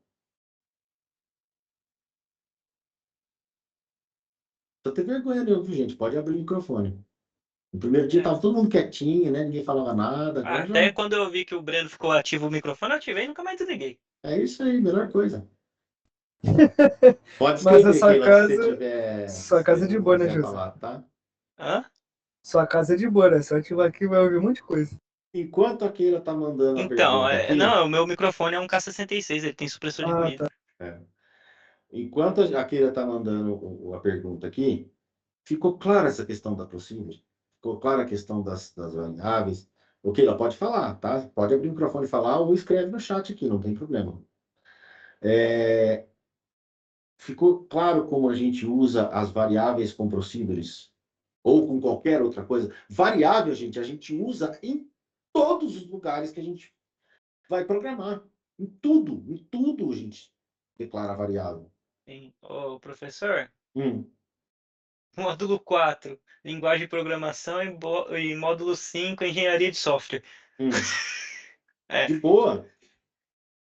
Só tem vergonha, não, viu, gente? Pode abrir o microfone. No primeiro dia é. tava todo mundo quietinho, né? Ninguém falava nada. Agora Até já quando eu vi que o Breno ficou ativo o microfone, eu ativei e nunca mais desliguei. é isso aí, melhor coisa. Pode Mas a escrever, Keila, sua se você casa é de não boa, né, quiser José? falar, tá? Hã? Sua casa é de boa, né? Só ativar aqui vai ouvir um monte de coisa. Enquanto a Keila tá mandando a Então, pergunta aqui, não, o meu microfone é um K66, ele tem supressor de Ah, ruído. tá. é, enquanto a Keila tá mandando a pergunta aqui, ficou clara essa questão da procedure? Ficou clara a questão das variáveis? O Keila, pode falar, tá? Pode abrir o microfone e falar ou escreve no chat aqui, não tem problema. Ficou claro como a gente usa as variáveis com procedures? Ou com qualquer outra coisa? Variável, gente, a gente usa em todos os lugares que a gente vai programar. Em tudo a gente declara variável. Sim. Ô, professor, Hum, módulo 4, linguagem de programação e módulo 5, engenharia de software. hum. É, De boa.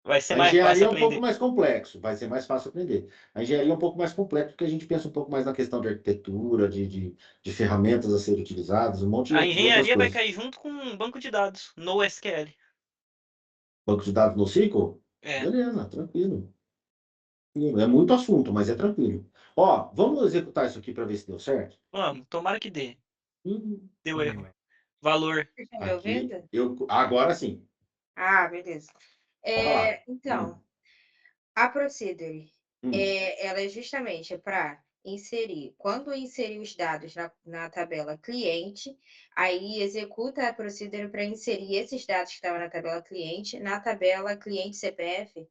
vai ser A mais fácil engenharia é um pouco aprender. mais complexo, vai ser mais fácil aprender. A engenharia é um pouco mais complexo porque a gente pensa um pouco mais na questão de arquitetura, de ferramentas a serem utilizadas, um monte A de outras engenharia vai coisas. cair junto com um banco de dados, no SQL. Banco de dados no SQL? É, Beleza, tranquilo. É muito assunto, mas é tranquilo. Ó, vamos executar isso aqui para ver se deu certo? vamos, tomara que dê. Hum, Deu erro. Valor. Vocês estão me aqui, ouvindo? agora sim. Ah, beleza. Pode falar. Então, a procedure, Hum. ela é justamente para inserir, quando inserir os dados na tabela cliente, aí executa a procedure para inserir esses dados que estavam na tabela cliente cliente CPF.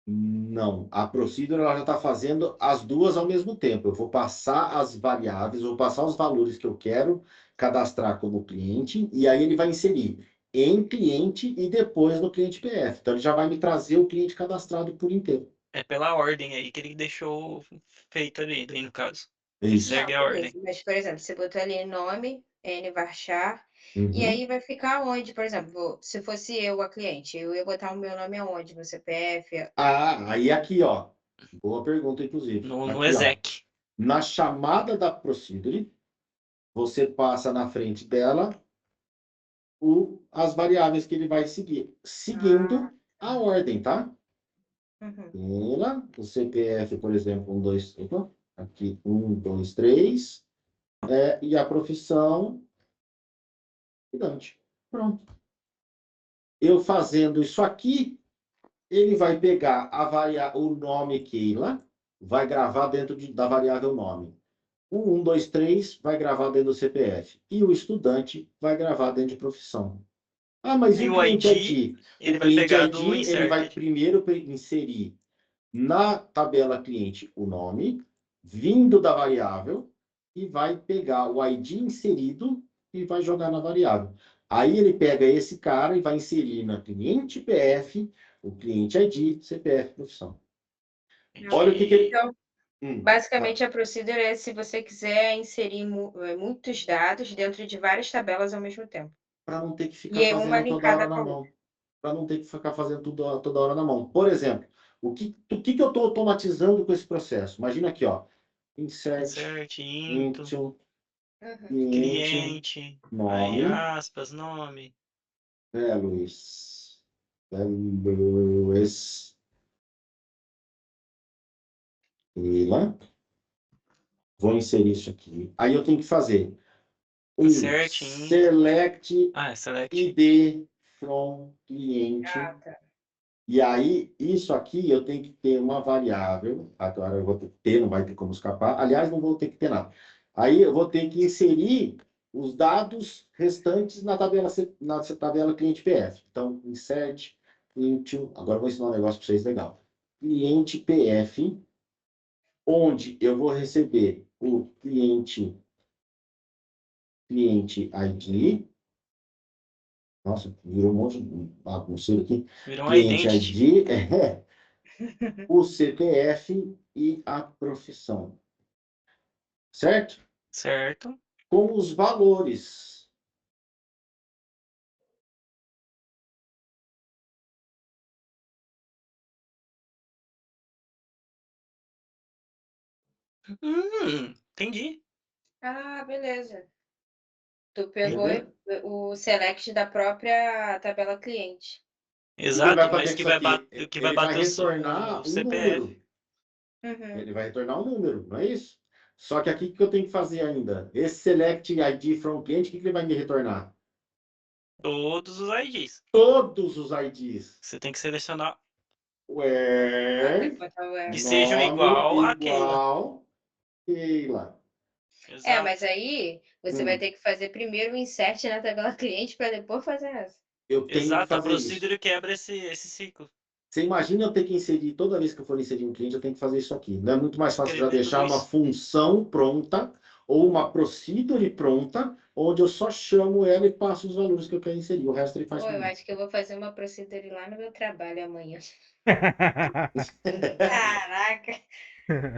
Não, a procedure ela já está fazendo as duas ao mesmo tempo. Eu vou passar as variáveis, vou passar os valores que eu quero cadastrar como cliente, e aí ele vai inserir em cliente e depois no cliente PF. Então ele já vai me trazer o cliente cadastrado por inteiro. É pela ordem aí que ele deixou feito ali, daí no caso. É Ele isso. segue a ordem. Beleza. Mas, por exemplo, você botou ali nome, N varchar, e Uhum. aí vai ficar onde, por exemplo, se fosse eu a cliente, eu ia botar o meu nome aonde? No CPF? Ah, aí aqui, ó. Boa pergunta, inclusive. No Aqui, ó. exec. Na chamada da procedure, você passa na frente dela as variáveis que ele vai seguir, seguindo a ordem, tá? Uhum. Ela, o CPF, por exemplo, 1, 2, opa, aqui, 1, 2, 3, e a profissão, estudante. Pronto. Eu fazendo isso aqui, ele vai pegar o nome Keila, vai gravar dentro da variável nome. O 1, 2, 3 vai gravar dentro do CPF. E o estudante vai gravar dentro de profissão. Ah, mas e E o o cliente ID, ID? O ele vai cliente pegar do ID, ele vai insert. primeiro inserir na tabela cliente o nome, vindo da variável, e vai pegar o ID inserido e vai jogar na variável. Aí ele pega esse cara e vai inserir na cliente PF, o cliente ID, CPF, profissão. Olha o que ele... Então, tá. basicamente, a procedure é se você quiser inserir muitos dados dentro de várias tabelas ao mesmo tempo. Para não ter que E ficar é uma fazendo toda hora linkada na com a outra. mão. Para não ter que ficar fazendo tudo toda hora na mão. Por exemplo, o que eu estou automatizando com esse processo? Imagina aqui, ó. Insert Insert, into, into Uhum. cliente, aí nome. aspas, nome. Luiz. Luiz. Keila. Vou inserir isso aqui. Aí eu tenho que fazer Insert, into. select Select. ID from cliente. Ah, tá. E aí, isso aqui eu tenho que ter uma variável. Agora eu vou ter, não vai ter como escapar. Aliás, não vou ter que ter nada. Aí eu vou ter que inserir os dados restantes na tabela cliente PF. Então, insert into. Agora eu vou ensinar um negócio para vocês legal. Cliente PF, onde eu vou receber o cliente ID. Nossa, virou um monte de bagunceiro aqui. Virou um Cliente identity. ID, o CPF e a profissão. Certo? Certo. Com os valores. Entendi. Ah, beleza. Tu pegou Entendeu? o select da própria tabela cliente. O que ele vai Exato, fazer mas com isso aqui? que vai Ele vai bater o retornar um CPF. número. Uhum. Ele vai retornar um número, não é isso? Só que aqui o que eu tenho que fazer ainda? Esse select ID from client, o que ele vai me retornar? Todos os IDs. Todos os IDs. Você tem que selecionar Where, Tem que botar o que R. sejam nome igual a Keila. igual Keila. É, Exato. mas aí Você vai ter que fazer primeiro o insert na tabela cliente para depois fazer essa. Eu tenho que Exato, a fazer isso. procedure quebra esse ciclo. Você imagina eu ter que inserir, toda vez que eu for inserir um cliente, eu tenho que fazer isso aqui. Não é muito mais fácil já Escrever deixar tudo uma isso. função pronta ou uma procedure pronta, onde eu só chamo ela e passo os valores que eu quero inserir. O resto ele faz Pô, eu comigo. acho que eu vou fazer uma procedure lá no meu trabalho amanhã. Caraca!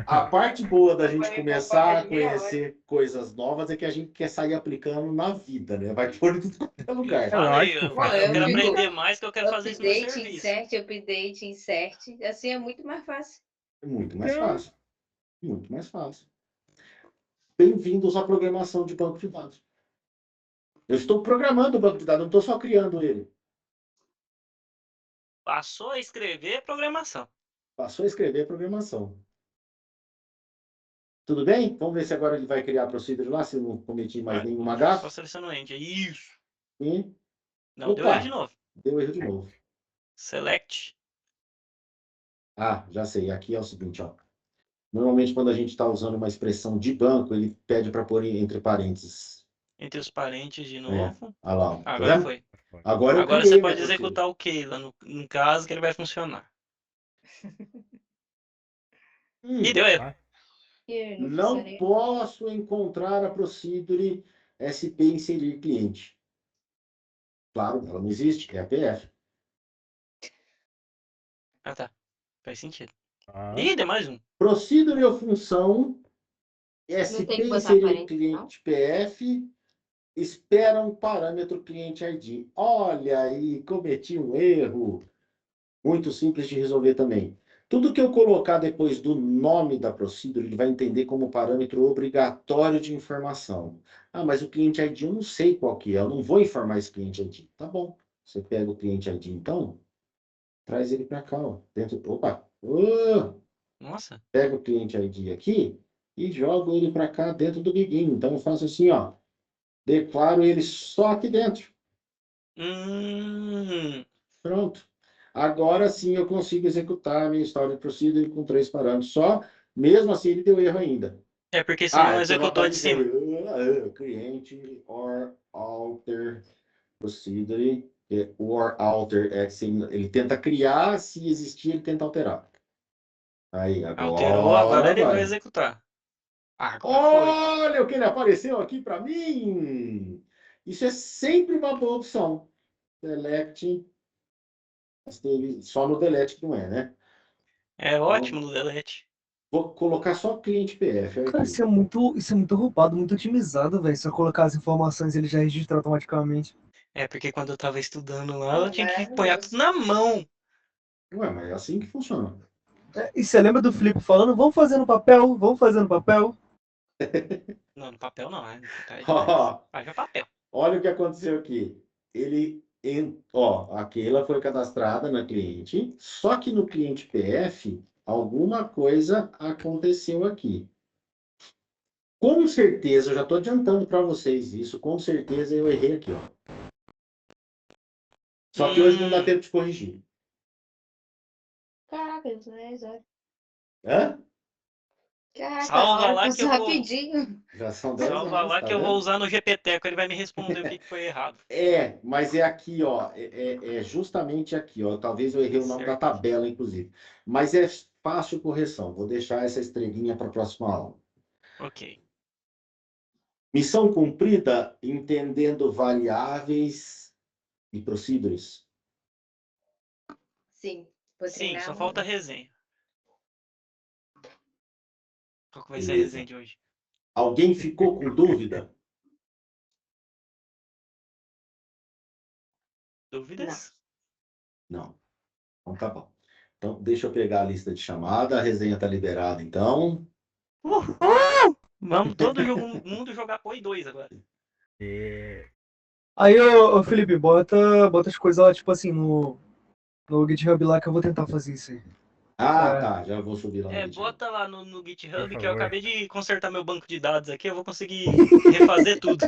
A parte boa da Eu gente vou me começar ocupar a de meia hora. conhecer coisas novas é que a gente quer sair aplicando na vida, né? Vai pôr em tudo quanto é Eu lugar. falei, lógico, eu Pô, eu quero fico aprender mais, que eu quero fazer isso no meu serviço. update, insert. Assim é muito mais fácil. É muito mais Então- fácil. Muito mais fácil. Bem-vindos à programação de banco de dados. Eu estou programando o banco de dados, não estou só criando ele. Passou a escrever programação. Passou a escrever a programação. Tudo bem? Vamos ver se agora ele vai criar a procedure lá, se eu não cometi mais nenhuma Só gafe. selecionando End. Isso. E... Não, deu Opa, erro de novo. deu erro de novo. Select. Ah, já sei. Aqui é o seguinte, ó. Normalmente, quando a gente está usando uma expressão de banco, ele pede para pôr entre parênteses. Entre os parentes de novo. Olha lá, ó. Tá Agora vendo? foi. Agora eu Agora criei você minha pode procedure. executar o que lá no caso que ele vai funcionar. Ih, deu erro. Ih, Não funcionei. posso encontrar a procedure SP inserir cliente. Claro, ela não existe, é a PF. Ah, tá. Faz sentido. Ah, Ih, deu mais um. Procedure ou função Não tem SP que botar inserir parênteses, cliente PF espera um parâmetro cliente ID. Olha aí, cometi um erro. Muito simples de resolver também. Tudo que eu colocar depois do nome da procedure, ele vai entender como parâmetro obrigatório de informação. Ah, mas o cliente ID eu não sei qual que é, eu não vou informar esse cliente ID. Tá bom. Você pega o cliente ID, então, traz ele para cá, ó. Dentro... Opa! Nossa. Pega o cliente ID aqui e jogo ele para cá dentro do Begin. Então, eu faço assim, ó. Declaro ele só aqui dentro. Pronto. Agora sim eu consigo executar a minha story procedure com 3 parâmetros só. Mesmo assim, ele deu erro ainda. É porque você não você vai executou a de cima. aparecer cliente or alter procedure. Or alter, assim, ele tenta criar, se existir, ele tenta alterar. Aí, Alterou, agora ele vai vai. executar. Agora foi. Olha o que ele apareceu aqui para mim! Isso é sempre uma boa opção. Select. Só no delete que não é, né? É ótimo no delete. Vou colocar só cliente PF. Olha Cara, aqui. isso é muito roubado, muito otimizado, velho. Só colocar as informações ele já registra automaticamente. É porque quando eu tava estudando lá, eu tinha que pôr Maravilhoso. tudo na mão. Ué, mas é assim que funciona. E você lembra do Felipe falando, vamos fazer no papel, vamos fazer no papel? Não, no papel não, é. Ó, Haja papel. olha o que aconteceu aqui. A Keila foi cadastrada na cliente, só que no cliente PF, alguma coisa aconteceu aqui. Com certeza, eu já estou adiantando para vocês isso, com certeza eu errei aqui, ó. Só que hoje não dá tempo de corrigir. Caraca, isso é exato. Hã? Caraca, Salva a hora lá que passou eu vou- rapidinho. Já são 10 Salva horas, lá tá que eu vendo? vou usar no GPTeco, ele vai me responder o que foi errado. Mas é aqui, ó. É justamente aqui, ó. Talvez eu errei o nome da Certo. tabela, inclusive. Mas é fácil correção. Vou deixar essa estrelinha para a próxima aula. Ok. Missão cumprida entendendo variáveis e procedures. Sim, vou Sim, treinar só amanhã. falta a resenha. Qual que vai ser a Beleza. resenha de hoje? Alguém ficou com dúvida? Dúvidas? Não. Então tá bom. Então, deixa eu pegar a lista de chamada. A resenha está liberada, então. Uhul! Vamos todo mundo jogar Poi 2 agora. Aí, ô Felipe, bota as coisas lá, tipo assim, no GitHub lá que eu vou tentar fazer isso aí. Tá. Já vou subir lá no GitHub. Bota lá no GitHub Por que eu favor. acabei de consertar meu banco de dados aqui, eu vou conseguir refazer tudo.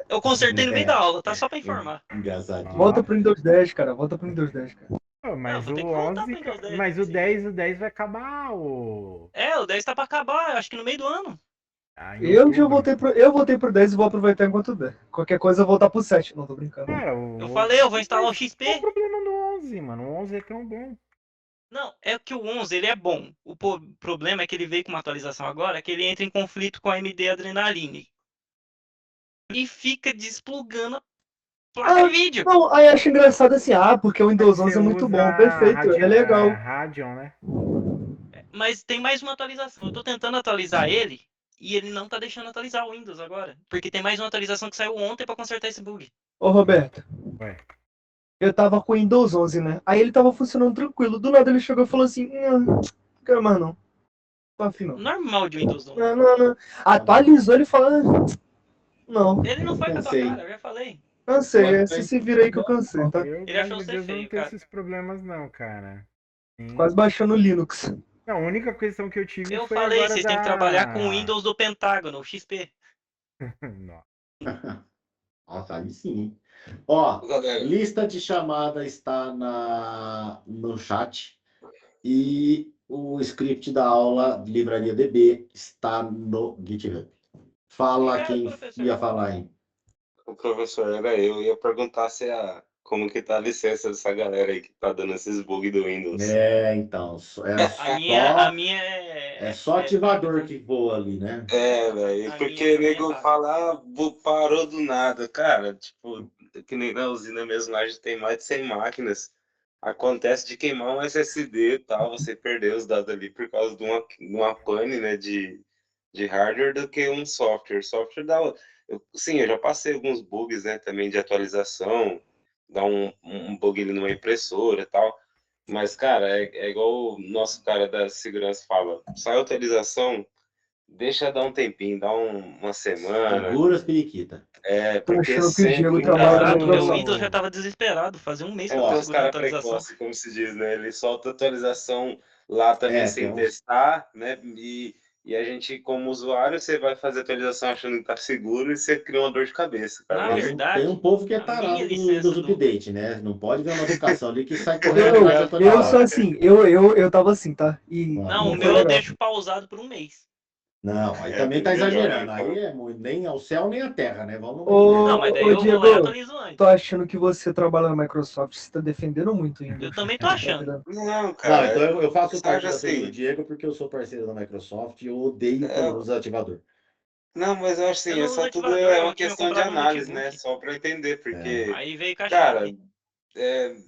Eu consertei no meio da aula, tá? Só pra informar. Engraçadinho. Volta pro Windows 10, cara. Volta pro Windows 10, cara. Pô, mas vou ter o que voltar 11, pro Windows 10, mas o sim. 10 vai acabar o... O 10 tá pra acabar, acho que no meio do ano. Ah, em Eu já outubro. eu voltei pro 10 e vou aproveitar enquanto der. Qualquer coisa eu vou voltar pro 7. Não, tô brincando. Cara, Eu falei, eu vou instalar o Mas qual o XP. problema do 11, mano? O 11 é tão bom. Não, é que o 11 ele é bom. O problema é que ele veio com uma atualização agora que ele entra em conflito com a AMD Adrenaline. E fica desplugando a placa de vídeo. Não, aí acho engraçado assim, porque o Windows Mas você 11 é muito usa bom, perfeito, é legal. Radeon, né? Mas tem mais uma atualização. Eu tô tentando atualizar ele e ele não tá deixando atualizar o Windows agora. Porque tem mais uma atualização que saiu ontem pra consertar esse bug. Ô, Roberto, Ué. eu tava com o Windows 11, né? Aí ele tava funcionando tranquilo. Do nada ele chegou e falou assim, não quero mais não. Tô afim não. Normal de Windows 11. Não. Atualizou, ele falou, não. Ele não foi com a tua Cansei. cara, eu já falei. Cansei, você se vira aí que eu cansei, tá? Eu, Ele achou graças a você Deus, não feio, tenho cara. esses problemas, não, cara. Sim. Quase baixando o Linux. Não, a única questão que eu tive Eu foi falei, agora vocês da... têm que trabalhar com o Windows do Pentágono, o XP. Não. Nossa, aí sim. Hein? Ó, Galera, lista de chamada está no chat e o script da aula de Livraria DB está no GitHub. Fala Obrigado, quem professor. ia falar aí. o professor era eu. Ia perguntar como que tá a licença dessa galera aí que tá dando esses bugs do Windows. Então, A minha é só ativador paga, tá? que voa ali, né? Velho, A porque minha nego paga. fala, parou do nada, cara. Tipo, que nem na usina mesmo, lá a gente tem mais de 100 máquinas. Acontece de queimar um SSD e tal, você perder os dados ali por causa de uma pane, né, de hardware do que um software. Software dá. Sim, eu já passei alguns bugs, né, também de atualização, dá um bug ali numa impressora e tal. Mas, cara, é igual o nosso cara da segurança fala: sai atualização, deixa dar um tempinho, dá uma semana. Segura as periquitas. Tô Porque achando que o Diego sempre trabalha na Engraçado, meu Microsoft. Windows já tava desesperado. Fazia um mês que eu Ó, tava tem uns segurando a caras atualização. precoces, como se diz, né? Ele solta atualização lá também tem sem uns. testar, né? E a gente, como usuário, você vai fazer atualização achando que tá seguro e você cria uma dor de cabeça, cara. Na Mas verdade, Tem um povo que é a minha tarado do licença Windows do. Update, né? Não pode ver uma notificação ali que sai correndo atrás de Eu atualizar. sou assim, eu tava assim, tá? E Não, o não meu foi eu legal. deixo pausado por um mês. Não, aí É, também tá bem melhor, exagerando. né? Aí é muito, nem ao céu nem à terra, né? Vamos Não, mas daí Ô, eu vou lá e Diego, atualizo antes. tô achando que você trabalha na Microsoft, você tá defendendo muito o Eu Windows. também tô achando. Não, Não, cara, então eu faço parte sabe da turma do assim, Diego porque eu sou parceiro da Microsoft e eu odeio quando usa ativador. não, mas eu acho Eu assim, é não uso só tudo ativador, uma eu tinha questão de comprado um análise, né? notebook. Só para entender, porque, Aí veio com a cara, chave.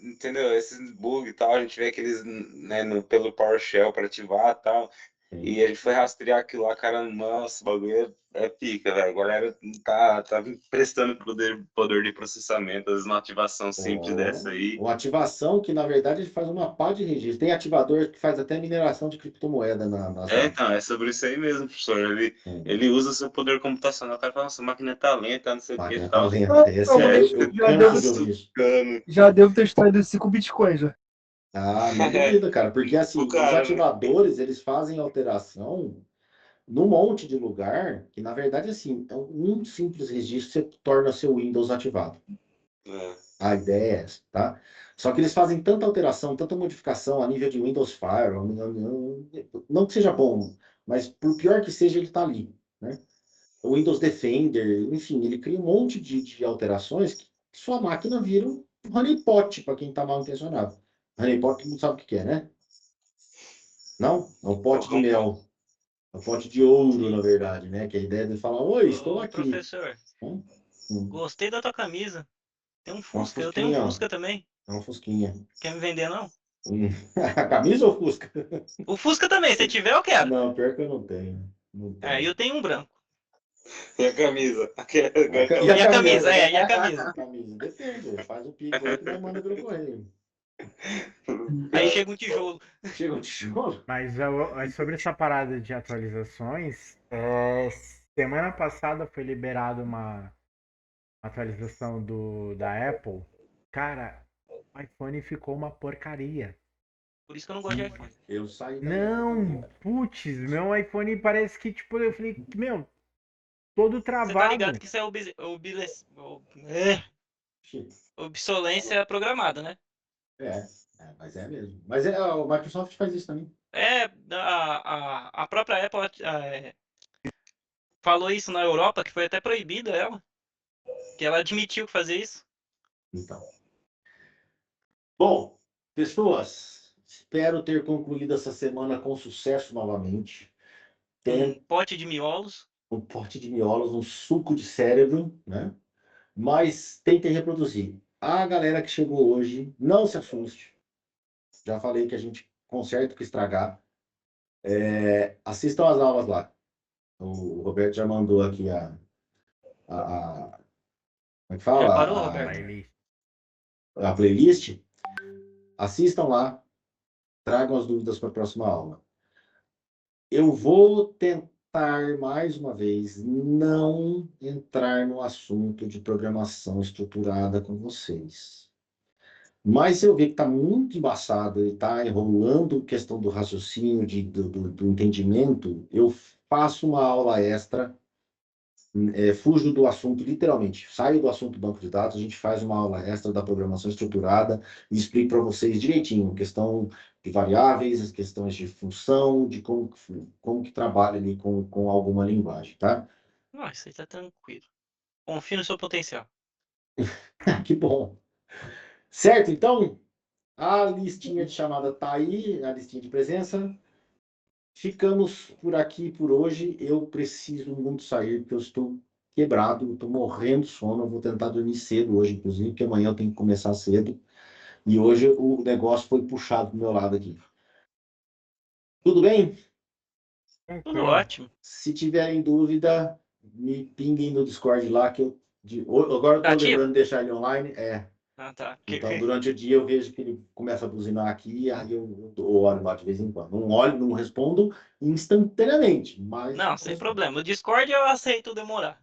entendeu? Esses bugs e tal, a gente vê aqueles, né, pelo PowerShell para ativar e tal, e a gente foi rastrear aquilo lá, cara, nossa, o bagulho é pica, velho. A galera tá prestando poder de processamento, às vezes uma ativação simples dessa aí. Uma ativação que, na verdade, ele faz uma pá de registro. Tem ativador que faz até mineração de criptomoeda nas máquinas. Então, é sobre isso aí mesmo, professor. Ele usa o seu poder computacional, o cara fala, nossa, a máquina tá lenta, não sei o que e Máquina tá tal. lenta. Esse Não, é, mas eu já canso devo, de ouvir isso. já devo ter extraído 5 bitcoins já. Ah, não duvido, cara. Porque, assim, O os cara, né? ativadores, eles fazem alteração num monte de lugar que, na verdade, assim, um simples registro você torna seu Windows ativado. É. A ideia é essa, tá? Só que eles fazem tanta alteração, tanta modificação a nível de Windows Firewall, não que seja bom, mas por pior que seja, ele está ali, né? O Windows Defender, enfim, ele cria um monte de alterações que sua máquina vira um honeypot para quem está mal intencionado. Honeypot não sabe o que é, né? Não? É um pote de mel. É um pote de ouro, na verdade, né? Que a ideia é de falar, oi, estou Ô, aqui. professor, Hum, gostei da tua camisa. Tem um Uma Fusca, eu tenho um fusquinha, ó. Fusca também. É uma fusquinha. Quer me vender, não? A camisa ou Fusca? O Fusca também, se tiver, eu quero. Não, pior que eu não tenho. Não Aí tenho. eu tenho um branco. E a camisa? E a E a camisa? camisa, e a camisa. A camisa, depende. Faz o Pix aí que nós manda pelo correio. Aí chega um tijolo. Chega um tijolo. Mas sobre essa parada de atualizações, semana passada foi liberada uma atualização da Apple. Cara, o iPhone ficou uma porcaria. Por isso que eu não gosto de iPhone. Eu saí da Não, putz, meu iPhone parece que, tipo, eu falei, meu, todo Você tá travado. ligado que isso é obsolência programada, né? Mas é mesmo. Mas o Microsoft faz isso também. A própria Apple falou isso na Europa, que foi até proibida ela. Que ela admitiu que fazia isso. Então. Bom, pessoas, espero ter concluído essa semana com sucesso novamente. Tem Um pote de miolos. um pote de miolos, um suco de cérebro, né? Mas tentem reproduzir. A galera que chegou hoje, não se assuste. Já falei que a gente conserta o que estragar. Assistam as aulas lá. O Roberto já mandou aqui como é que Já fala? parou, Roberto? Playlist. A playlist. Assistam lá. Tragam as dúvidas para a próxima aula. Eu vou tentar, mais uma vez, não entrar no assunto de programação estruturada com vocês. Mas se eu ver que está muito embaçado e está enrolando questão do raciocínio, do entendimento, eu faço uma aula extra, fujo do assunto, literalmente, saio do assunto banco de dados, a gente faz uma aula extra da programação estruturada e explico para vocês direitinho, questão de variáveis, as questões de função, de como que trabalha ali com alguma linguagem, tá? Não, isso aí tá tranquilo. Confie no seu potencial. Que bom. Certo, então, a listinha de chamada tá aí, a listinha de presença. Ficamos por aqui por hoje. Eu preciso muito sair, porque eu estou quebrado, estou morrendo de sono. Eu vou tentar dormir cedo hoje, inclusive, porque amanhã eu tenho que começar cedo. E hoje o negócio foi puxado do meu lado aqui. Tudo bem? Tudo Tranquilo. ótimo. Se tiverem dúvida, me pinguem no Discord lá, que agora eu Tá estou ativo? lembrando de deixar ele online. Ah, tá. Então, durante o dia eu vejo que ele começa a buzinar aqui, aí eu olho lá de vez em quando. Não olho, não respondo instantaneamente, mas Não, eu sem respondo. problema. No Discord eu aceito demorar.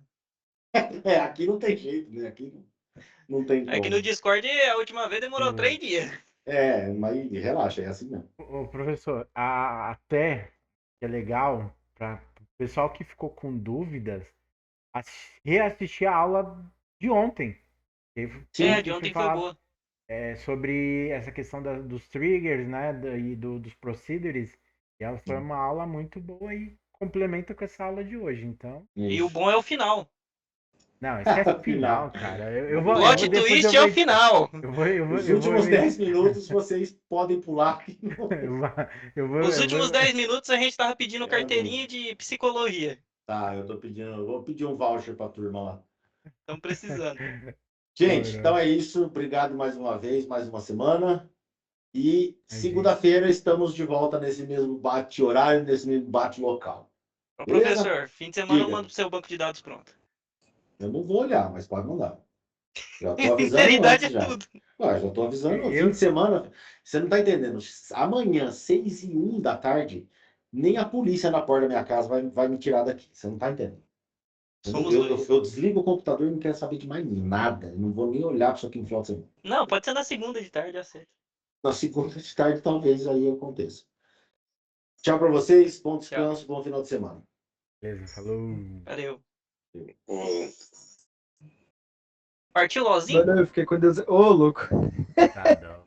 Aqui não tem jeito, né? Aqui não tem É que no como. Discord a última vez demorou Hum. 3 dias. Mas relaxa, é assim mesmo. Ô, professor, até que é legal para o pessoal que ficou com dúvidas reassistir a aula de ontem. Sim. De Ontem foi ontem foi falado boa. sobre essa questão dos triggers, né, e dos procedures. E ela foi Sim. uma aula muito boa e complementa com essa aula de hoje. Então, E o Isso. bom é o final. não, esquece o Final. final, cara. Eu O vou, Plot depois eu twist vou é o editar. final. Os Eu vou últimos 10 minutos vocês podem pular. Os eu últimos vou, 10 minutos a gente tava pedindo Eu não- carteirinha de psicologia. Tá, eu vou pedir um voucher pra turma lá. Estamos precisando. Gente, então é isso. Obrigado mais uma vez, mais uma semana. E segunda-feira estamos de volta nesse mesmo bate-horário, nesse mesmo bate-local. Ô, Beleza? professor, fim de semana eu Diga. mando pro seu banco de dados pronto. Eu não vou olhar, mas pode mandar. Já estou avisando Sinceridade antes é já. tudo. Ué, já estou avisando. Eu- Fim de semana, você não está entendendo. Amanhã, 6h01 da tarde, nem a polícia na porta da minha casa vai me tirar daqui. Você não está entendendo. Somos dois. Eu desligo o computador e não quero saber de mais nada. Eu não vou nem olhar para isso aqui no final de semana. Não, pode ser na segunda de tarde, eu aceito. Na segunda de tarde, talvez aí aconteça. Tchau para vocês. Bom Tchau. descanso, bom final de semana. Beleza, falou. Valeu. Hum. Partiu Lozinho? Valeu, eu fiquei com Deus. Ô, louco. Tá, dó.